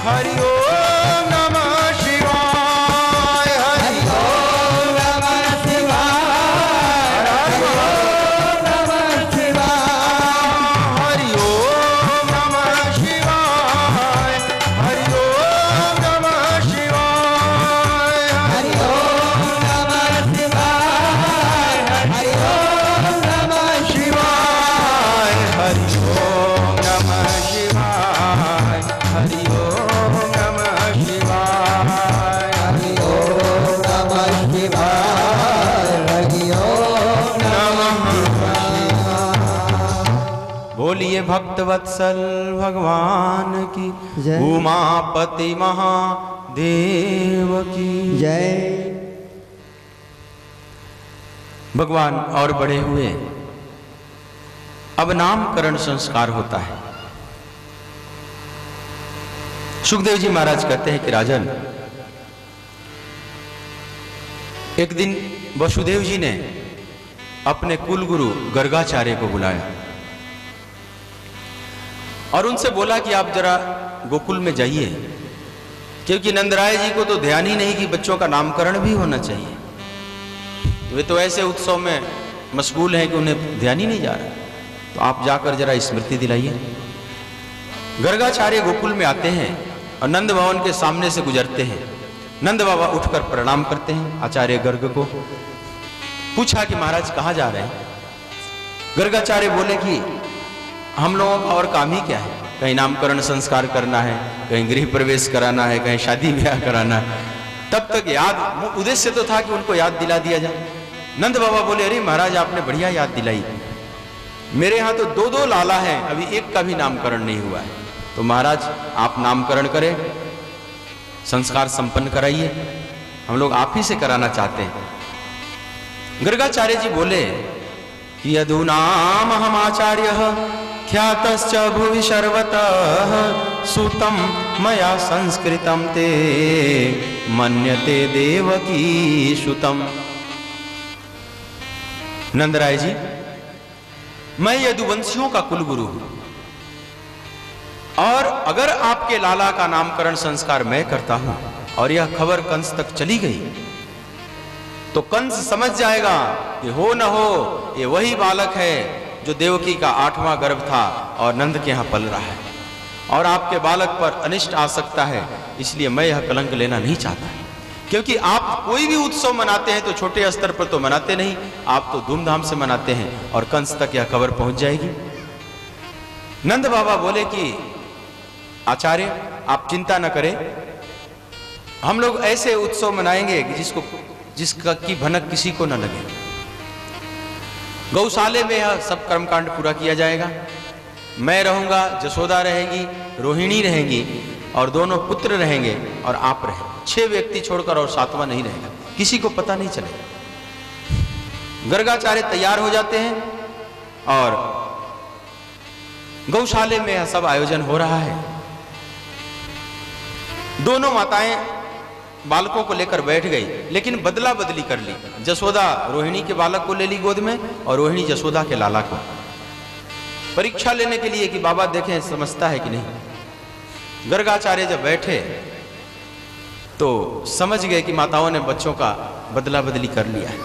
हरि ओम नमः शिवाय, हरि ओम नमः शिवाय, हरि ओम नमः शिवाय, हरि ओम नमः शिवाय, हरि ओम नमः शिवाय, हरि ओम नमः शिवाय, हरि ओम नमः शिवाय, हरि ओम नमः शिवाय, हरि ओम नमः शिवाय, हरि ओम नमः शिवाय, हरि ओम नमः शिवाय। बोलिए भक्तवत्सल भगवान की जय। उमापति महादेव की जय। भगवान और बड़े हुए, अब नामकरण संस्कार होता है। सुखदेव जी महाराज कहते हैं कि राजन, एक दिन वसुदेव जी ने अपने कुलगुरु गर्गाचार्य को बुलाया और उनसे बोला कि आप जरा गोकुल में जाइए, क्योंकि नंदराय जी को तो ध्यान ही नहीं कि बच्चों का नामकरण भी होना चाहिए। वे तो ऐसे उत्सव में मशगूल हैं कि उन्हें ध्यान ही नहीं जा रहा। तो आप जाकर जरा स्मृति दिलाइए। गर्गाचार्य गोकुल में आते हैं और नंद भवन के सामने से गुजरते हैं। नंद बाबा उठकर प्रणाम करते हैं आचार्य गर्ग को। पूछा कि महाराज कहाँ जा रहे हैं? गर्गाचार्य बोले कि हम लोगों का और काम ही क्या है, कहीं नामकरण संस्कार करना है, कहीं गृह प्रवेश कराना है, कहीं शादी ब्याह कराना है। तब तक याद, उद्देश्य तो था कि उनको याद दिला दिया जाए। नंद बाबा बोले, अरे महाराज आपने बढ़िया याद दिलाई, मेरे यहाँ तो दो दो लाला हैं, अभी एक का भी नामकरण नहीं हुआ है। तो महाराज आप नामकरण करें, संस्कार संपन्न कराइए, हम लोग आप ही से कराना चाहते हैं। गर्गाचार्य जी बोले कि यदुनाम हम आचार्य ख्यातश्च भुवि सर्वतः सुतम मया संस्कृतम ते मन्यते देवकी सुतम। नंदराय जी, मैं यदुवंशियों का कुलगुरु हूं और अगर आपके लाला का नामकरण संस्कार मैं करता हूं और यह खबर कंस तक चली गई तो कंस समझ जाएगा कि हो न हो ये वही बालक है जो देवकी का 8वां गर्भ था और नंद के यहां पल रहा है, और आपके बालक पर अनिष्ट आ सकता है। इसलिए मैं यह कलंक लेना नहीं चाहता, क्योंकि आप कोई भी उत्सव मनाते हैं तो छोटे स्तर पर तो मनाते नहीं, आप तो धूमधाम से मनाते हैं और कंस तक यह खबर पहुंच जाएगी। नंद बाबा बोले कि आचार्य आप चिंता न करें, हम लोग ऐसे उत्सव मनाएंगे कि जिसका की भनक किसी को न लगे। गौशाले में यह सब कर्मकांड पूरा किया जाएगा। मैं रहूंगा, जसोदा रहेगी, रोहिणी रहेगी और दोनों पुत्र रहेंगे और आप रहेंगे। 6 व्यक्ति छोड़कर और 7वां नहीं रहेगा, किसी को पता नहीं चलेगा। गर्गाचार्य तैयार हो जाते हैं और गौशाले में यह सब आयोजन हो रहा है। दोनों माताएं बालकों को लेकर बैठ गई, लेकिन बदला बदली कर ली। जसोदा रोहिणी के बालक को ले ली गोद में और रोहिणी जसोदा के लाला को, परीक्षा लेने के लिए कि बाबा देखें समझता है कि नहीं। गर्गाचार्य जब बैठे तो समझ गए कि माताओं ने बच्चों का बदला बदली कर लिया है,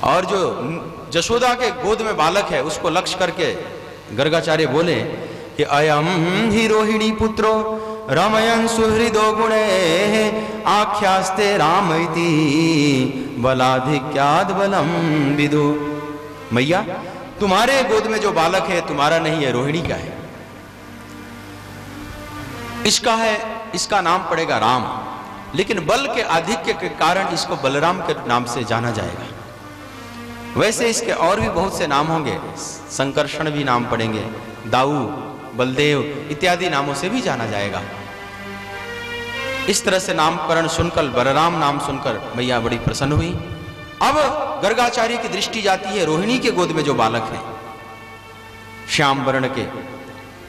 और जो जसोदा के गोद में बालक है उसको लक्ष्य करके गर्गाचार्य बोले कि अयम ही रोहिणी पुत्रो रमयन सुहृदो गुणे आख्यास्ते राम इति बलाधिक्याद बलम विदु। मैया, तुम्हारे गोद में जो बालक है तुम्हारा नहीं है, रोहिणी का है। इसका नाम पड़ेगा राम, लेकिन बल के आधिक्य के कारण इसको बलराम के नाम से जाना जाएगा। वैसे इसके और भी बहुत से नाम होंगे, संकर्षण भी नाम पड़ेंगे, दाऊ, बलदेव इत्यादि नामों से भी जाना जाएगा। इस तरह से नामकरण सुनकर, बलराम नाम सुनकर मैया बड़ी प्रसन्न हुई। अब गर्गाचार्य की दृष्टि जाती है रोहिणी के गोद में जो बालक है श्याम वर्ण के,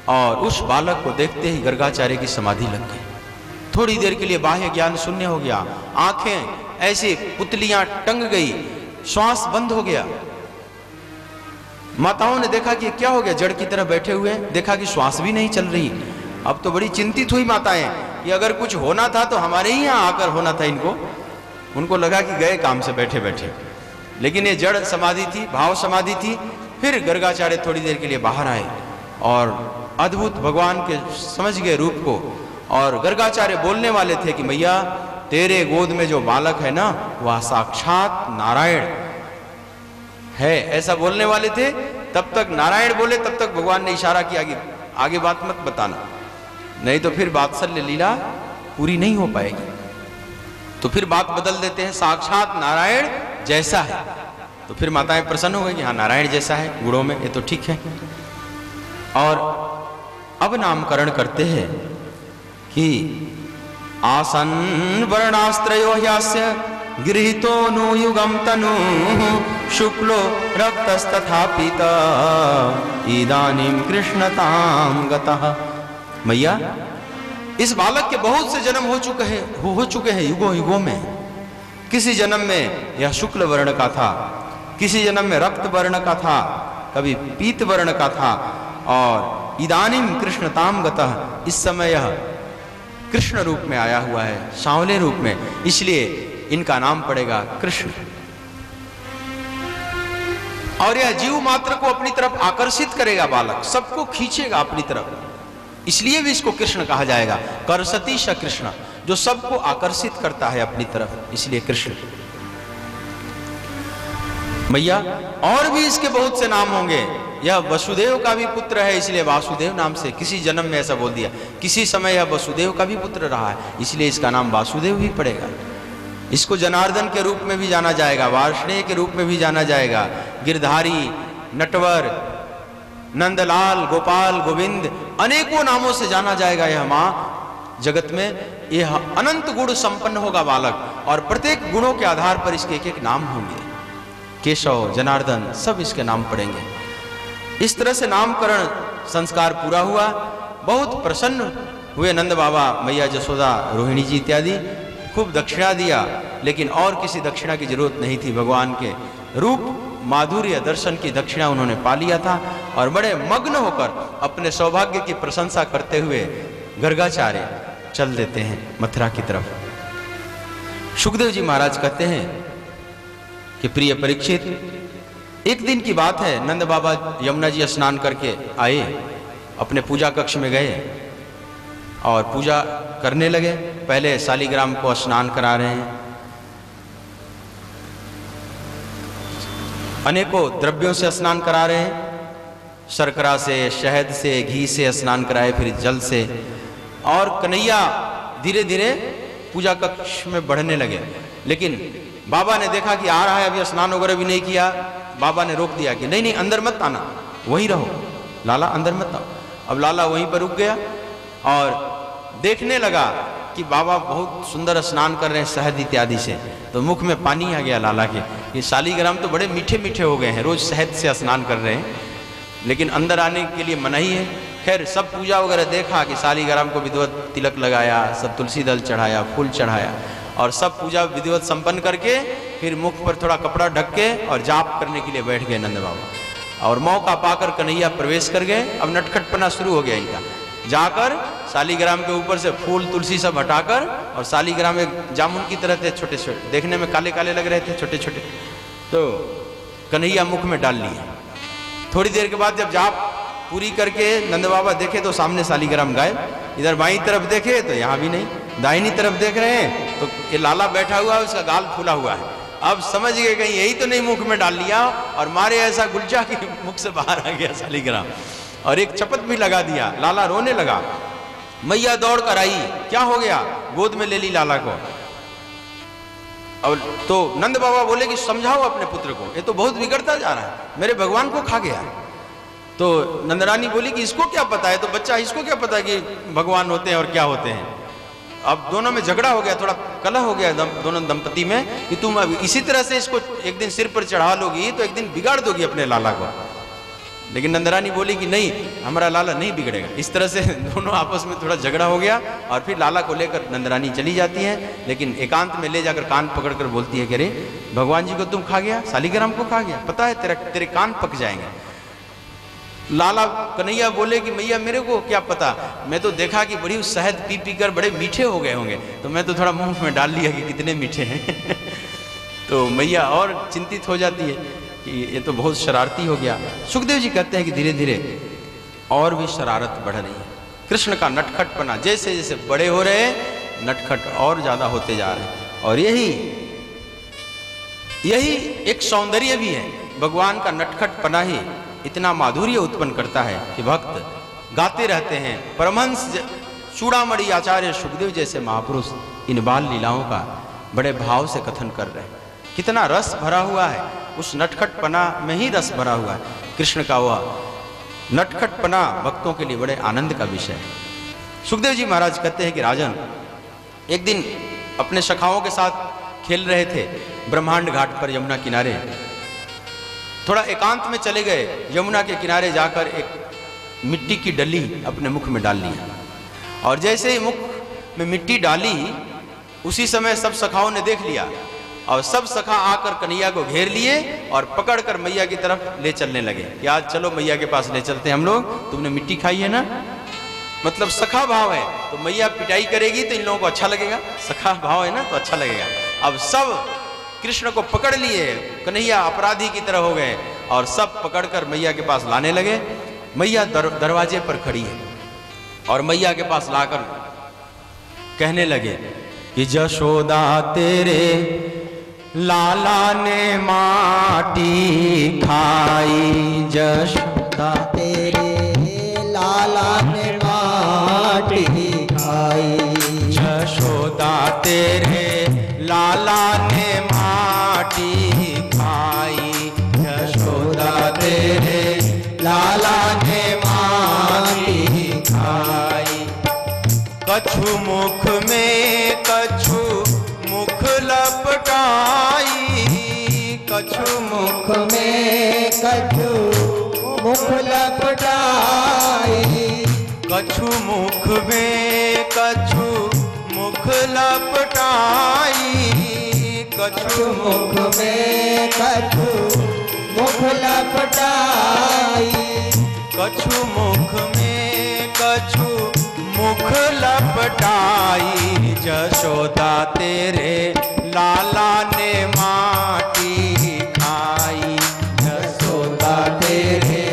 और उस बालक को देखते ही गर्गाचार्य की समाधि लग गई। थोड़ी देर के लिए बाह्य ज्ञान शून्य हो गया, आंखें ऐसी पुतलियां टंग गई, श्वास बंद हो गया। माताओं ने देखा कि क्या हो गया, जड़ की तरह बैठे हुए, देखा कि श्वास भी नहीं चल रही। अब तो बड़ी चिंतित हुई माताएं कि अगर कुछ होना था तो हमारे ही यहाँ आकर होना था इनको। उनको लगा कि गए काम से बैठे बैठे, लेकिन ये जड़ समाधि थी, भाव समाधि थी। फिर गर्गाचार्य थोड़ी देर के लिए बाहर आए और अद्भुत भगवान के समझ गए रूप को। और गर्गाचार्य बोलने वाले थे कि मैया तेरे गोद में जो बालक है ना वह साक्षात नारायण है, ऐसा बोलने वाले थे। तब तक नारायण बोले, तब तक भगवान ने इशारा किया कि आगे बात मत बताना, नहीं तो फिर वात्सल्य लीला पूरी नहीं हो पाएगी। तो फिर बात बदल देते हैं, साक्षात नारायण जैसा है। तो फिर माताएं प्रसन्न हो गई कि हाँ नारायण जैसा है गुणों में, ये तो ठीक है। और अब नामकरण करते हैं कि आसन वर्णास्त्रयो ह्यास्य गृहीतो नु युगम तनु शुक्लो रक्तस्तथा पीता इदानीम कृष्णताम गतः। मैया इस बालक के बहुत से जन्म हो चुके हैं युगों युगों में। किसी जन्म में यह शुक्ल वर्ण का था, किसी जन्म में रक्त वर्ण का था, कभी पीत वर्ण का था, और इदानीम कृष्णताम गतः, इस समय यह कृष्ण रूप में आया हुआ है, सांवले रूप में, इसलिए इनका नाम पड़ेगा कृष्ण। और यह जीव मात्र को अपनी तरफ आकर्षित करेगा, बालक सबको खींचेगा अपनी तरफ, इसलिए भी इसको कृष्ण कहा जाएगा। करसती श कृष्ण, जो सबको आकर्षित करता है अपनी तरफ, इसलिए कृष्ण। मैया और भी इसके बहुत से नाम होंगे। यह वसुदेव का भी पुत्र है, इसलिए वासुदेव नाम से किसी जन्म में ऐसा बोल दिया। किसी समय यह वसुदेव का भी पुत्र रहा है, इसलिए इसका नाम वासुदेव भी पड़ेगा। इसको जनार्दन के रूप में भी जाना जाएगा, वार्ष्णेय के रूप में भी जाना जाएगा, गिरधारी, नटवर, नंदलाल, गोपाल, गोविंद, अनेकों नामों से जाना जाएगा। यह मां जगत में यह अनंत गुण संपन्न होगा बालक, और प्रत्येक गुणों के आधार पर इसके एक एक नाम होंगे। केशव, जनार्दन, सब इसके नाम पड़ेंगे। इस तरह से नामकरण संस्कार पूरा हुआ। बहुत प्रसन्न हुए नंद बाबा, मैया जसोदा, रोहिणी जी इत्यादि। खूब दक्षिणा दिया, लेकिन और किसी दक्षिणा की जरूरत नहीं थी। भगवान के रूप माधुर्य दर्शन की दक्षिणा उन्होंने पा लिया था, और बड़े मग्न होकर अपने सौभाग्य की प्रशंसा करते हुए गर्गाचार्य चल देते हैं मथुरा की तरफ। सुखदेव जी महाराज कहते हैं कि प्रिय परीक्षित, एक दिन की बात है, नंद बाबा यमुना जी स्नान करके आए, अपने पूजा कक्ष में गए और पूजा करने लगे। पहले शालिग्राम को स्नान करा रहे हैं, अनेकों द्रव्यों से स्नान करा रहे हैं, शर्करा से, शहद से, घी से स्नान कराए, फिर जल से। और कन्हैया धीरे धीरे पूजा कक्ष में बढ़ने लगे, लेकिन बाबा ने देखा कि आ रहा है, अभी स्नान वगैरह भी नहीं किया। बाबा ने रोक दिया कि नहीं नहीं, अंदर मत आना, वहीं रहो, लाला अंदर मत आओ। अब लाला वहीं पर रुक गया और देखने लगा कि बाबा बहुत सुंदर स्नान कर रहे हैं शहद इत्यादि से। तो मुख में पानी आ गया लाला के, ये शालिग्राम तो बड़े मीठे मीठे हो गए हैं, रोज शहद से स्नान कर रहे हैं, लेकिन अंदर आने के लिए मनाही है। खैर सब पूजा वगैरह देखा कि शालिग्राम को विधिवत तिलक लगाया, सब तुलसी दल चढ़ाया, फूल चढ़ाया, और सब पूजा विधिवत संपन्न करके फिर मुख पर थोड़ा कपड़ा ढक के और जाप करने के लिए बैठ गए नंद बाबा। और मौका पाकर कन्हैया प्रवेश कर गए। अब नटखटपना शुरू हो गया इनका। जाकर शालिग्राम के ऊपर से फूल तुलसी सब हटाकर, और शालिग्राम एक जामुन की तरह थे, छोटे छोटे, देखने में काले काले लग रहे थे, छोटे छोटे, तो कन्हैया मुख में डाल लिए। थोड़ी देर के बाद जब जाप पूरी करके नंद बाबा देखे तो सामने शालिग्राम गायब। इधर बाईं तरफ देखे तो यहाँ भी नहीं, दाहिनी तरफ देख रहे हैं तो ये लाला बैठा हुआ है, उसका गाल फूला हुआ है। अब समझ गए कहीं यही तो नहीं मुख में डाल लिया, और मारे ऐसा गुलचा कि मुख से बाहर आ गया शालिग्राम, और एक चपत भी लगा दिया। लाला रोने लगा। मैया दौड़ कर आई, क्या हो गया, गोद में ले ली लाला को। और तो नंद बाबा बोले कि समझाओ अपने पुत्र को, ये तो बहुत बिगड़ता जा रहा है, मेरे भगवान को खा गया। तो नंदरानी बोली कि इसको क्या पता है, तो बच्चा इसको क्या पता कि भगवान होते हैं और क्या होते हैं। अब दोनों में झगड़ा हो गया, थोड़ा कलह हो गया दोनों दंपति में कि तुम अब इसी तरह से इसको एक दिन सिर पर चढ़ा लोगी तो एक दिन बिगाड़ दोगी अपने लाला को। लेकिन नंदरानी बोली कि नहीं, हमारा लाला नहीं बिगड़ेगा। इस तरह से दोनों आपस में थोड़ा झगड़ा हो गया, और फिर लाला को लेकर नंदरानी चली जाती है, लेकिन एकांत में ले जाकर कान पकड़कर बोलती है कि अरे भगवान जी को तुम खा गया, शालिग्राम को खा गया, पता है तेरे कान पक जाएंगे। लाला कन्हैया बोले कि मैया मेरे को क्या पता, मैं तो देखा कि बड़ी शहद पी पी कर बड़े मीठे हो गए होंगे, तो मैं तो थोड़ा मुंह में डाल लिया कि कितने मीठे हैं। तो मैया और चिंतित हो जाती है कि ये तो बहुत शरारती हो गया। सुखदेव जी कहते हैं कि धीरे धीरे और भी शरारत बढ़ रही है। कृष्ण का नटखटपना जैसे जैसे बड़े हो रहे हैं, नटखट और ज्यादा होते जा रहे हैं। और यही एक सौंदर्य भी है। भगवान का नटखटपना ही इतना माधुर्य उत्पन्न करता है कि भक्त गाते रहते हैं। परमहंस चूड़ामणि आचार्य सुखदेव जैसे महापुरुष इन बाल लीलाओं का बड़े भाव से कथन कर रहे हैं। कितना रस भरा हुआ है, उस नटखटपना में ही रस भरा हुआ है। कृष्ण का वह नटखटपना भक्तों के लिए बड़े आनंद का विषय है। सुखदेव जी महाराज कहते हैं कि राजन एक दिन अपने सखाओं के साथ खेल रहे थे ब्रह्मांड घाट पर यमुना किनारे। थोड़ा एकांत में चले गए, यमुना के किनारे जाकर एक मिट्टी की डली अपने मुख में डाल लिया। और जैसे ही मुख में मिट्टी डाली, उसी समय सब सखाओं ने देख लिया और सब सखा आकर कन्हैया को घेर लिए और पकड़कर मैया की तरफ ले चलने लगे कि आज चलो मैया के पास ले चलते हैं हम लोग, तुमने मिट्टी खाई है ना। मतलब सखा भाव है, तो मैया पिटाई करेगी तो इन लोगों को अच्छा लगेगा, सखा भाव है ना तो अच्छा लगेगा। अब सब कृष्ण को पकड़ लिए, कन्हैया अपराधी की तरह हो गए और सब पकड़कर मैया के पास लाने लगे। मैया दरवाजे पर खड़ी है और मैया के पास लाकर कहने लगे कि जशोदा तेरे लाला ने माटी खाई, जशोदा तेरे लाला ने माटी खाई, जशोदा तेरे लाला ने माटी खाई, जशोदा तेरे लाला ने माटी खाई। कछु मुख में कछु मुख लपटाई, कछु मुख में कछु मुख लपटाई, कछु मुख में कछु मुख लपटाई, कछु मुख में कछु मुख लपटाई, कछु मुख में कछु मुख लपटाई। जशोदा तेरे लाला ने माटी खाई, जशोदा तेरे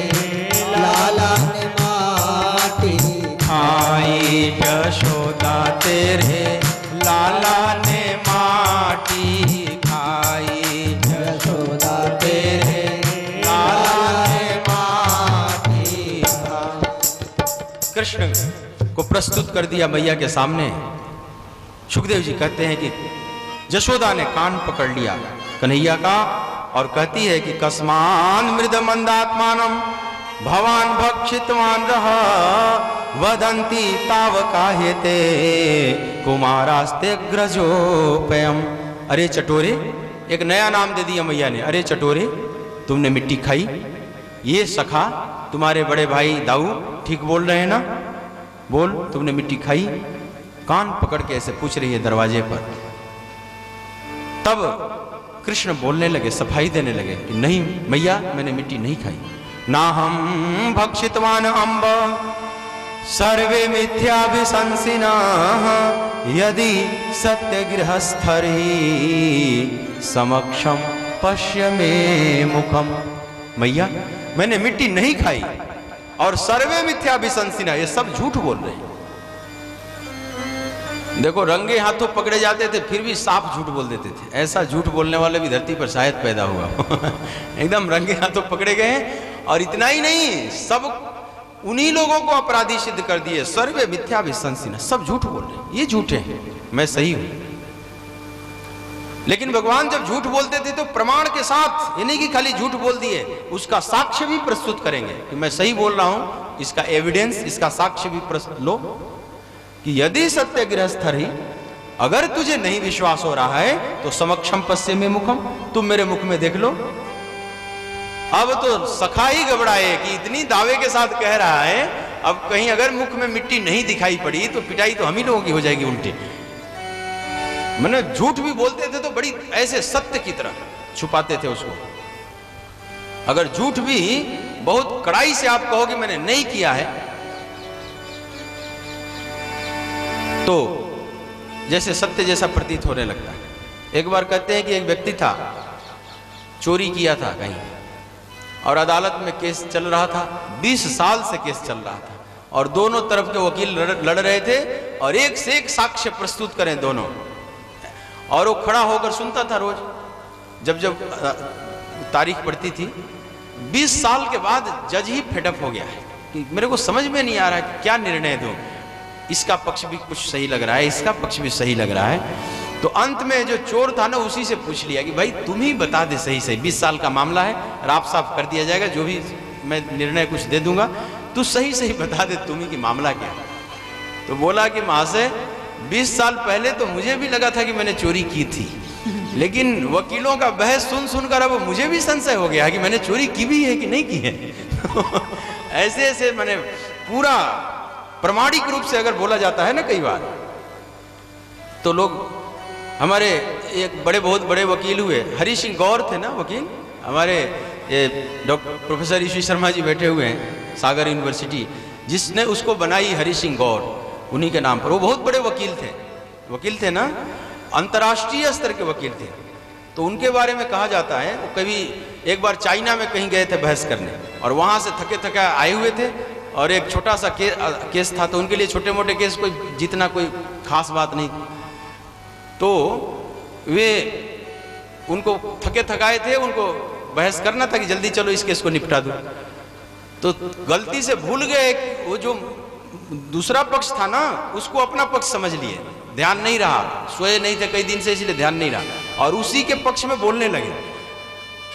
लाला ने माटी खाई, जशोदा तेरे लाला ने माटी खाई, जशोदा तेरे लाला ने माटी खाई। कृष्ण को प्रस्तुत कर दिया मैया के सामने। सुखदेव जी कहते हैं कि जशोदा ने कान पकड़ लिया कन्हैया का और कहती है कि कस्मान मृद मंदात्मानम भवान भक्षितवान रह वदंती ताव काहेते कुमारास्ते ग्रजोपयम। अरे चटोरे, एक नया नाम दे दिया मैया ने। अरे चटोरे, तुमने मिट्टी खाई, ये सखा तुम्हारे बड़े भाई दाऊ ठीक बोल रहे हैं ना, बोल तुमने मिट्टी खाई। कान पकड़ के ऐसे पूछ रही है दरवाजे पर। तब कृष्ण बोलने लगे, सफाई देने लगे कि नहीं मैया, मैंने मिट्टी नहीं खाई। ना हम भक्षितवान अम्ब सर्वे मिथ्याभिशंसिना यदि सत्य गृहस्थरी समक्षम पश्य में मुखम। मैया, मैंने मिट्टी नहीं खाई और सर्वे मिथ्याभिशंसिना, ये सब झूठ बोल रहे हैं। देखो, रंगे हाथों पकड़े जाते थे फिर भी साफ झूठ बोल देते थे। ऐसा झूठ बोलने वाले भी धरती पर शायद पैदा हुआ। एकदम रंगे हाथों पकड़े गए और इतना ही नहीं, सब उन्हीं लोगों को अपराधी सिद्ध कर दिए। सर्वे मिथ्याभिशंसिना, सब झूठ बोल रहे हैं, ये झूठे हैं, मैं सही हूं। लेकिन भगवान जब झूठ बोलते थे तो प्रमाण के साथ, ये नहीं कि खाली झूठ बोल दिए, उसका साक्ष्य भी प्रस्तुत करेंगे कि मैं सही बोल रहा हूं, इसका एविडेंस, इसका साक्ष्य भी प्रस्तुत लो कि यदि सत्य गृहस्थरी, अगर तुझे नहीं विश्वास हो रहा है तो समक्षम पश्य में मुखम, तुम मेरे मुख में देख लो। अब तो सखा ही घबराए कि इतनी दावे के साथ कह रहा है, अब कहीं अगर मुख में मिट्टी नहीं दिखाई पड़ी तो पिटाई तो हम ही लोगों की हो जाएगी उल्टी। मैंने झूठ भी बोलते थे तो बड़ी ऐसे सत्य की तरह छुपाते थे उसको। अगर झूठ भी बहुत कड़ाई से आप कहो कि मैंने नहीं किया है, तो जैसे सत्य जैसा प्रतीत होने लगता है। एक बार कहते हैं कि एक व्यक्ति था, चोरी किया था कहीं, और अदालत में केस चल रहा था, 20 साल से केस चल रहा था, और दोनों तरफ के वकील लड़ रहे थे, और एक से एक साक्ष्य प्रस्तुत करें दोनों, और वो खड़ा होकर सुनता था रोज। जब जब तारीख पड़ती थी, 20 साल के बाद जज ही फेडअप हो गया है कि मेरे को समझ में नहीं आ रहा कि क्या निर्णय दूं, इसका पक्ष भी कुछ सही लग रहा है, इसका पक्ष भी सही लग रहा है। तो अंत में जो चोर था ना, उसी से पूछ लिया कि भाई तुम ही बता दे सही सही, 20 साल का मामला है, राफ साफ कर दिया जाएगा, जो भी मैं निर्णय कुछ दे दूंगा, तू सही सही बता दे तुम ही कि मामला क्या है। तो बोला कि महाशय 20 साल पहले तो मुझे भी लगा था कि मैंने चोरी की थी, लेकिन वकीलों का बहस सुन सुनकर अब मुझे भी संशय हो गया कि मैंने चोरी की भी है कि नहीं की है। ऐसे ऐसे मैंने पूरा प्रमाणिक रूप से अगर बोला जाता है ना कई बार, तो लोग, हमारे एक बहुत बड़े वकील हुए, हरि सिंह गौर थे ना वकील, हमारे डॉक्टर प्रोफेसर ईश्वी शर्मा जी बैठे हुए हैं सागर यूनिवर्सिटी, जिसने उसको बनाई हरि सिंह गौर, उन्हीं के नाम पर। वो बहुत बड़े वकील थे ना, अंतर्राष्ट्रीय स्तर के वकील थे। तो उनके बारे में कहा जाता है, वो कभी एक बार चाइना में कहीं गए थे बहस करने, और वहाँ से थके थके आए हुए थे, और एक छोटा सा केस था, तो उनके लिए छोटे मोटे केस कोई जितना कोई खास बात नहीं, तो वे उनको थके थकाए थे, उनको बहस करना था कि जल्दी चलो इस केस को निपटा दो। तो गलती से भूल गए, वो जो दूसरा पक्ष था ना, उसको अपना पक्ष समझ लिए, ध्यान नहीं रहा, सोए नहीं थे कई दिन से, इसलिए ध्यान नहीं रहा, और उसी के पक्ष में बोलने लगे।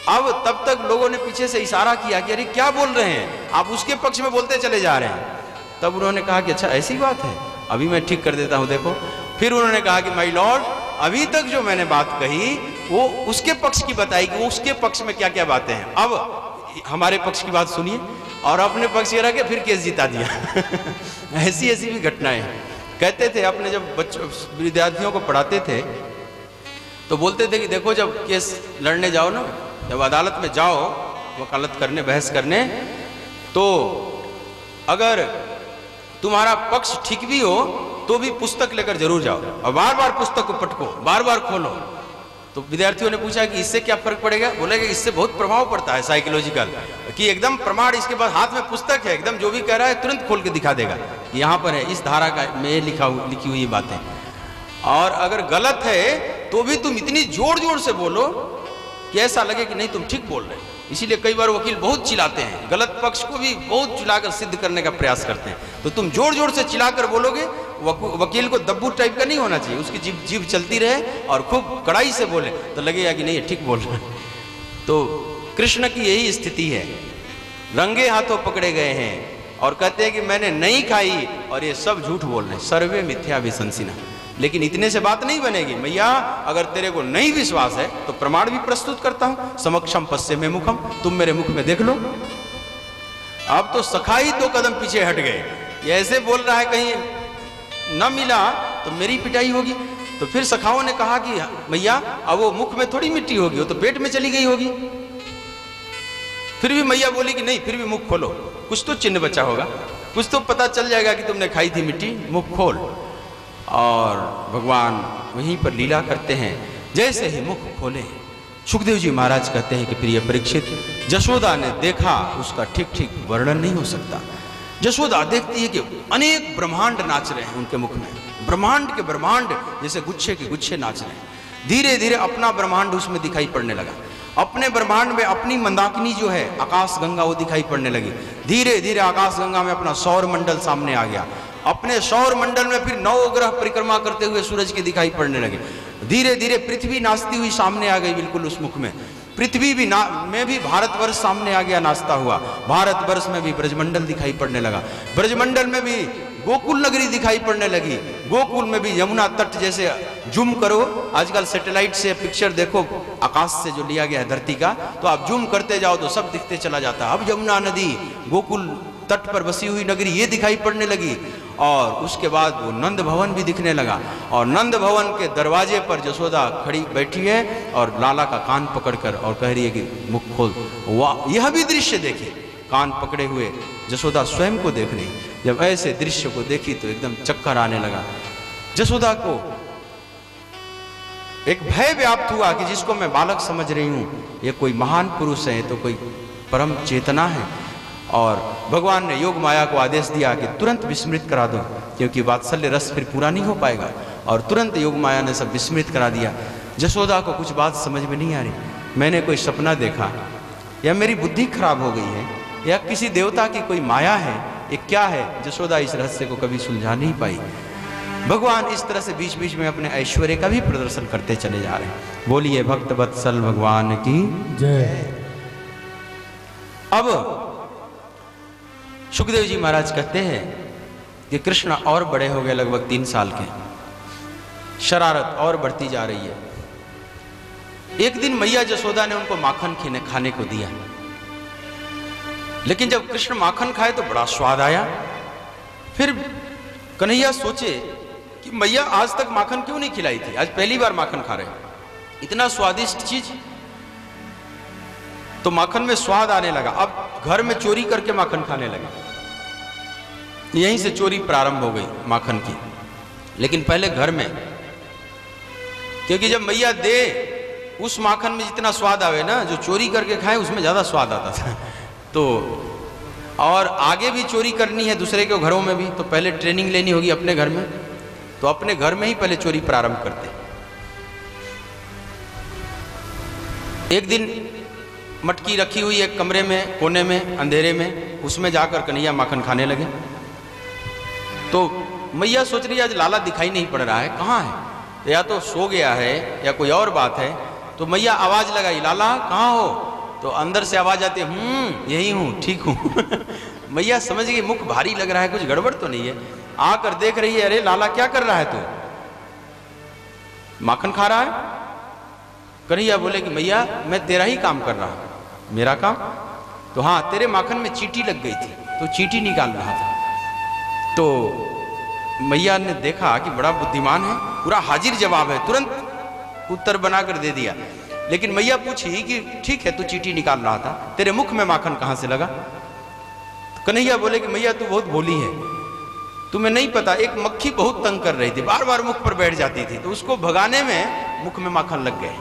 अब तब तक लोगों ने पीछे से इशारा किया कि अरे क्या बोल रहे हैं आप, उसके पक्ष में बोलते चले जा रहे हैं। तब उन्होंने कहा कि अच्छा ऐसी बात है, अभी मैं ठीक कर देता हूं, देखो। फिर उन्होंने कहा कि माय लॉर्ड, अभी तक जो मैंने बात कही वो उसके पक्ष की बताई कि वो उसके पक्ष में क्या क्या बातें हैं, अब हमारे पक्ष की बात सुनिए, और अपने पक्ष ये रह के फिर केस जिता दिया। ऐसी ऐसी भी घटनाएं कहते थे। अपने जब बच्चों विद्यार्थियों को पढ़ाते थे तो बोलते थे कि देखो जब केस लड़ने जाओ ना, जब अदालत में जाओ वकालत करने, बहस करने, तो अगर तुम्हारा पक्ष ठीक भी हो तो भी पुस्तक लेकर जरूर जाओ, और बार बार पुस्तक को पटको, बार बार खोलो। तो विद्यार्थियों ने पूछा कि इससे क्या फर्क पड़ेगा? बोले कि इससे बहुत प्रभाव पड़ता है साइकोलॉजिकल, कि एकदम प्रमाण, इसके बाद हाथ में पुस्तक है, एकदम जो भी कह रहा है तुरंत खोल के दिखा देगा, यहाँ पर है, इस धारा का में लिखी हुई बातें, और अगर गलत है तो भी तुम इतनी जोर जोर से बोलो कि ऐसा लगे कि नहीं तुम ठीक बोल रहे हो। इसीलिए कई बार वकील बहुत चिल्लाते हैं, गलत पक्ष को भी बहुत चिल्लाकर सिद्ध करने का प्रयास करते हैं। तो तुम जोर जोर से चिल्लाकर बोलोगे, वकील को दब्बू टाइप का नहीं होना चाहिए, उसकी जीभ चलती रहे और खूब कड़ाई से बोले तो लगेगा कि नहीं ये ठीक बोल रहा है। तो कृष्ण की यही स्थिति है, रंगे हाथों पकड़े गए हैं और कहते हैं कि मैंने नहीं खाई, और ये सब झूठ बोल रहे हैं, सर्वे मिथ्या विशंसिना। लेकिन इतने से बात नहीं बनेगी, मैया अगर तेरे को नहीं विश्वास है तो प्रमाण भी प्रस्तुत करता हूं, समक्षम पश्य में मुखम, तुम मेरे मुख में देख लो। अब तो सखाई 2 कदम पीछे हट गए, ये ऐसे बोल रहा है कहीं न मिला तो मेरी पिटाई होगी। तो फिर सखाओं ने कहा कि मैया अब वो मुख में थोड़ी मिट्टी होगी, वो तो पेट में चली गई होगी। फिर भी मैया बोली कि नहीं, फिर भी मुख खोलो, कुछ तो चिन्ह बचा होगा, कुछ तो पता चल जाएगा कि तुमने खाई थी मिट्टी, मुख खोल। और भगवान वहीं पर लीला करते हैं, जैसे ही मुख खोले सुखदेव जी महाराज कहते हैं कि प्रिय परीक्षित, जशोदा ने देखा, उसका ठीक ठीक वर्णन नहीं हो सकता। जशोदा देखती है कि अनेक ब्रह्मांड नाच रहे हैं उनके मुख में, ब्रह्मांड के ब्रह्मांड जैसे गुच्छे के गुच्छे नाच रहे हैं। धीरे धीरे अपना ब्रह्मांड उसमें दिखाई पड़ने लगा, अपने ब्रह्मांड में अपनी मंदाकिनी जो है आकाश गंगा वो दिखाई पड़ने लगी। धीरे धीरे आकाश गंगा में अपना सौर मंडल सामने आ गया, अपने सौर मंडल में फिर 9 ग्रह परिक्रमा करते हुए सूरज के दिखाई पड़ने लगे। धीरे धीरे पृथ्वी नाचती हुई सामने आ गई बिल्कुल उस मुख में, पृथ्वी भी में भी भारतवर्ष सामने आ गया नाचता हुआ, भारतवर्ष में भी ब्रजमंडल दिखाई पड़ने लगा, ब्रजमंडल में भी गोकुल नगरी दिखाई पड़ने लगी, गोकुल में भी यमुना तट, जैसे जूम करो आजकल सैटेलाइट से पिक्चर देखो आकाश से जो लिया गया है धरती का, तो आप जूम करते जाओ तो सब दिखते चला जाता है। अब यमुना नदी गोकुल तट पर बसी हुई नगरी ये दिखाई पड़ने लगी, और उसके बाद वो नंद भवन भी दिखने लगा, और नंद भवन के दरवाजे पर जशोदा खड़ी बैठी है और लाला का कान पकड़कर और कह रही है कि मुख खोल। वाह, यह भी दृश्य देखिए, कान पकड़े हुए जसोदा स्वयं को देख रही। जब ऐसे दृश्य को देखी तो एकदम चक्कर आने लगा। जसोदा को एक भय व्याप्त हुआ कि जिसको मैं बालक समझ रही हूं, ये कोई महान पुरुष है, तो कोई परम चेतना है। और भगवान ने योग माया को आदेश दिया कि तुरंत विस्मृत करा दो, क्योंकि वात्सल्य रस फिर पूरा नहीं हो पाएगा। और तुरंत योग माया ने सब विस्मृत करा दिया। जसोदा को कुछ बात समझ में नहीं आ रही, मैंने कोई सपना देखा, या मेरी बुद्धि खराब हो गई है, या किसी देवता की कोई माया है, ये क्या है? जसोदा इस रहस्य को कभी सुलझा नहीं पाई। भगवान इस तरह से बीच बीच में अपने ऐश्वर्य का भी प्रदर्शन करते चले जा रहे हैं। बोलिए भक्त वत्सल भगवान की जय। अब सुखदेव जी महाराज कहते हैं कि कृष्ण और बड़े हो गए, लगभग 3 साल के, शरारत और बढ़ती जा रही है। एक दिन मैया जसोदा ने उनको माखन खाने को दिया, लेकिन जब कृष्ण माखन खाए तो बड़ा स्वाद आया। फिर कन्हैया सोचे कि मैया आज तक माखन क्यों नहीं खिलाई थी, आज पहली बार माखन खा रहे हैं, इतना स्वादिष्ट चीज। तो माखन में स्वाद आने लगा। अब घर में चोरी करके माखन खाने लगे। यहीं से चोरी प्रारंभ हो गई माखन की, लेकिन पहले घर में, क्योंकि जब मैया दे उस माखन में जितना स्वाद आवे ना, जो चोरी करके खाए उसमें ज्यादा स्वाद आता था। तो और आगे भी चोरी करनी है दूसरे के घरों में भी, तो पहले ट्रेनिंग लेनी होगी अपने घर में, तो अपने घर में ही पहले चोरी प्रारंभ करते। एक दिन मटकी रखी हुई एक कमरे में, कोने में, अंधेरे में, उसमें जाकर कन्हैया माखन खाने लगे। तो मैया सोच रही है आज लाला दिखाई नहीं पड़ रहा है, कहाँ है, या तो सो गया है या कोई और बात है। तो मैया आवाज लगाई, लाला कहाँ हो? तो अंदर से आवाज आती है, यही हूँ, ठीक हूँ। मैया समझ गई मुख भारी लग रहा है, कुछ गड़बड़ तो नहीं है। आकर देख रही है, अरे लाला क्या कर रहा है तू? माखन खा रहा है? कन्हैया बोले कि मैया मैं तेरा ही काम कर रहा हूं। मेरा काम? तो हाँ, तेरे माखन में चींटी लग गई थी, तो चींटी निकाल रहा था। तो मैया ने देखा कि बड़ा बुद्धिमान है, पूरा हाजिर जवाब है, तुरंत उत्तर बनाकर दे दिया। लेकिन मैया पूछी कि ठीक है, तू चींटी निकाल रहा था, तेरे मुख में माखन कहां से लगा? तो कन्हैया बोले कि मैया तू बहुत भोली है, तुम्हें नहीं पता, एक मक्खी बहुत तंग कर रही थी, बार बार मुख पर बैठ जाती थी, तो उसको भगाने में मुख में माखन लग गए।